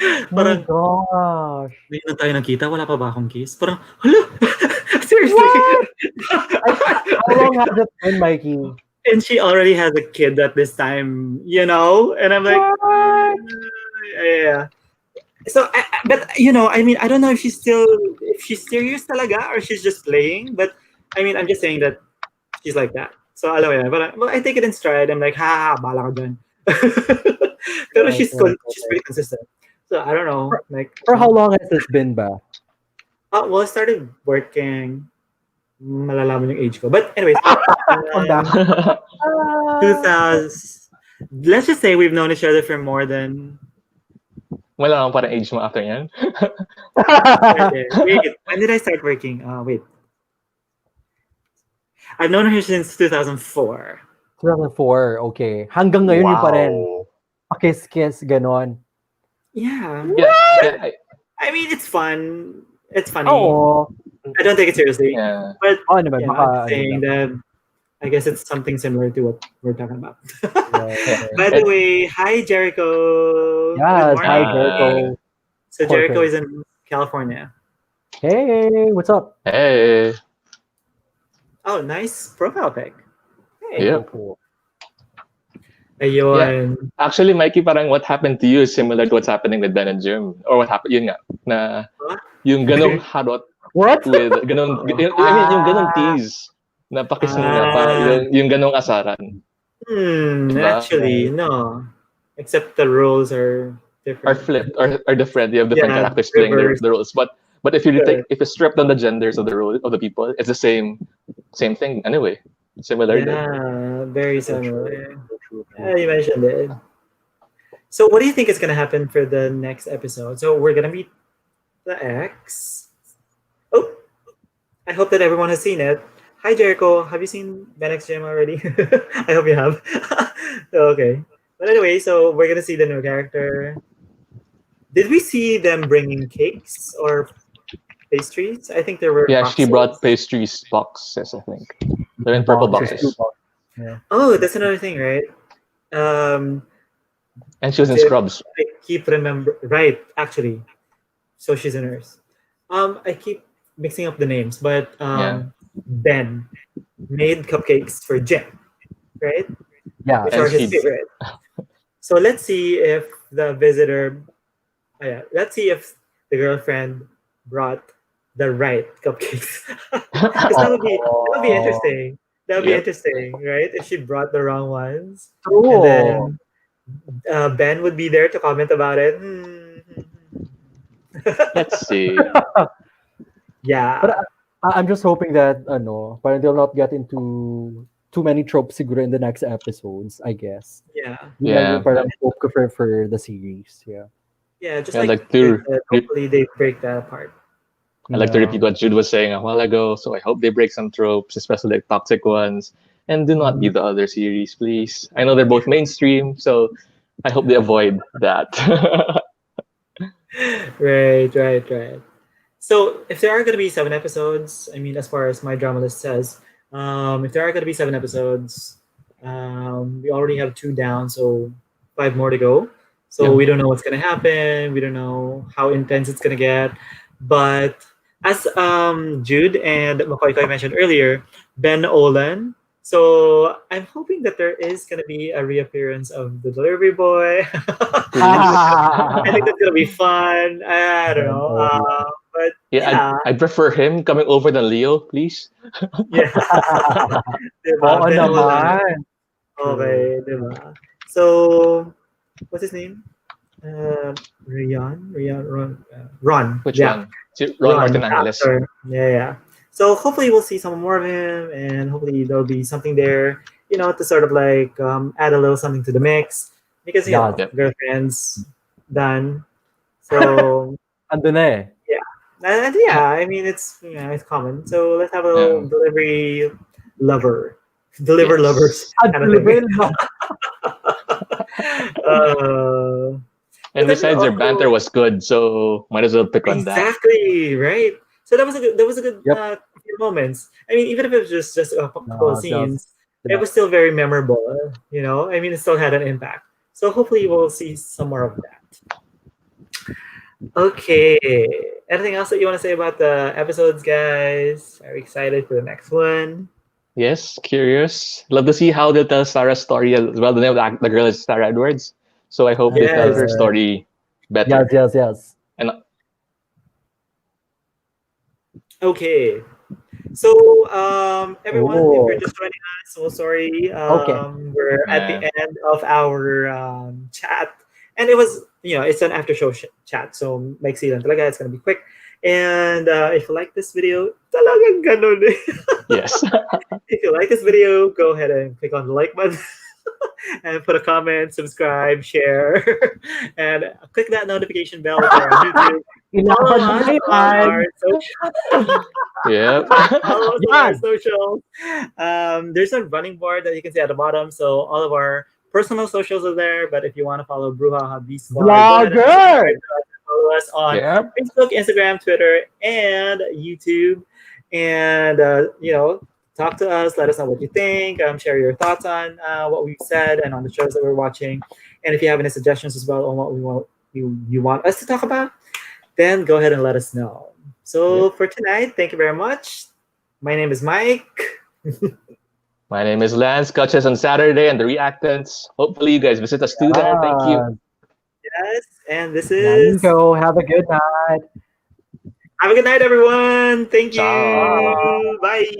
My Parang gosh. ngayon lang tayo nagkita, wala pa ba akong kiss? Parang, hala, seriously. What? How long has it been, Mikey? And she already has a kid at this time, you know? And I'm like, What? yeah. So, but you know, I mean, I don't know if she's serious talaga or she's just playing. But I mean, I'm just saying that she's like that. So, alam mo yan. But I take it in stride. I'm like, ha, ha, bala ka dyan. Pero Right, right, she's right. pretty consistent. So, I don't know. Like, For how long has this been, ba? well, I started working. Malalaman yung age ko. But anyways, On that. 2000. Let's just say we've known each other for more than. Wala akong parang age mo after yan. Wait, when did I start working? Wait. I've known her since 2004. 2004, okay. Hanggang ngayon yun pa rin. Wow. Pakis-kiss, ganon. Yeah. Yeah, yeah, I mean, it's fun. It's funny. Oo. I don't take it seriously. yeah. But Oo naman, yeah, baka I'm ano saying lang. that I guess it's something similar to what we're talking about. Right. By the way, hi Jericho. Yes, Good hi morning. Jericho. So Jericho Corporate. is in California. Hey, what's up? Hey. Oh, nice profile pic. Hey. Yeah. Cool. Ayun. Actually, Mikey, parang what happened to you is similar to what's happening with Ben and Jim. Or what happened, yun nga, na Huh? yung ganong harot What? with, ganong, I mean, yung ganong tease na pakis mo na pa, yung ganong asaran. Diba? Actually, no. Except the roles are different. Are flipped, are different. You have different Yeah, characters playing reversed. the roles. But if you Correct. if you strip down the genders of the role of the people, it's the same thing anyway. Similar. Yeah, very True, similar. true. Yeah, you mentioned it. So, what do you think is gonna happen for the next episode? So, we're gonna meet the ex. Oh, I hope that everyone has seen it. Hi, Jericho. Have you seen Ben X Gym already? I hope you have. Okay. But anyway, so we're gonna see the new character. Did we see them bringing cakes or pastries? I think there were Yeah, boxes. she brought pastries boxes, I think. They're in purple Boxes, boxes. 2 boxes. Yeah. Oh, that's another thing, right? And she was in If scrubs. I keep remember right, actually. So she's a nurse. I keep mixing up the names, but Yeah. Ben made cupcakes for Jim, right? Yeah, Which And are his she- favorite. So let's see if the visitor, let's see if the girlfriend brought the right cupcakes. 'Cause that would be interesting. That would be Yep. interesting, right? If she brought the wrong ones, true. and then Ben would be there to comment about it. Let's see. Yeah. But I'm just hoping that parang they'll not get into too many tropes siguro in the next episodes, I guess. Yeah. Yun lang Yeah. yung parang hope ko for the series. Yeah. Yeah, just Yeah, like like to- they said, hopefully they break that apart. I like to repeat what Jude was saying a while ago. So I hope they break some tropes, especially like toxic ones, and do not be the other series, please. I know they're both mainstream, so I hope they avoid that. Right. So if there are going to be 7 episodes, I mean, as far as my drama list says, if there are going to be 7 episodes, we already have 2 down, so 5 more to go. So Yeah. we don't know what's going to happen. We don't know how intense it's going to get. But as Jude and McCoy mentioned earlier, Ben Olin. So I'm hoping that there is going to be a reappearance of the delivery boy. I think that's gonna be fun. I don't know, but yeah, I'd prefer him coming over than Leo, please. yeah. Diba? Oo Ben Olin. naman. Okay, diba? So, what's his name? Ron. Which Yeah. one? Ron Martin the Angeles. actor. Yeah. So hopefully we'll see some more of him, and hopefully there'll be something there, to sort of like add a little something to the mix because Yeah. girlfriends done. So Andun na eh. and yeah, I mean it's common. So let's have a little delivery lover, Yes. lovers. At kind of thing. level ba? Uh, And but then besides, their banter also was good, so might as well pick on that. exactly right. So that was a good Yep. few moments. I mean, even if it was just a couple of Just scenes, it yeah. was still very memorable. I mean, it still had an impact. So hopefully we'll see some more of that. Okay. Anything else that you want to say about the episodes, guys? Are you excited for the next one? Yes, curious. Love to see how they'll tell Sarah's story as well. The name of the girl is Sarah Edwards. So I hope they tell Yes. her Uh, story yes, better. yes, yes. And Okay. So, everyone, if you're Oh, just joining us, so sorry. okay. We're at the man, end of our chat, and it's an after show chat, so maiksi lang talaga. It's gonna be quick. And if you like this video, talagang ganun eh. yes. If you like this video, go ahead and click on the like button and put a comment, subscribe, share, and click that notification bell if you're on YouTube. Follow Ilaban mo us na on yan. our social Yep. follow us on our Yan. socials. There's a running board that you can see at the bottom. So all of our personal socials are there. But if you want to follow Bruja B Squad, go ahead and subscribe Vlogger. to us. Follow us on Yep. Facebook, Instagram, Twitter, and YouTube. And talk to us. Let us know what you think. Share your thoughts on what we've said and on the shows that we're watching. And if you have any suggestions as well on what you want us to talk about, then go ahead and let us know. So Yep. for tonight, thank you very much. My name is Mike. My name is Lance. Catch us on Saturday and the reactants. Hopefully, you guys visit us too there. Thank you. Yes, and this Yeah, is. Nico, have a good night. Have a good night, everyone. Thank Ciao. you. Bye.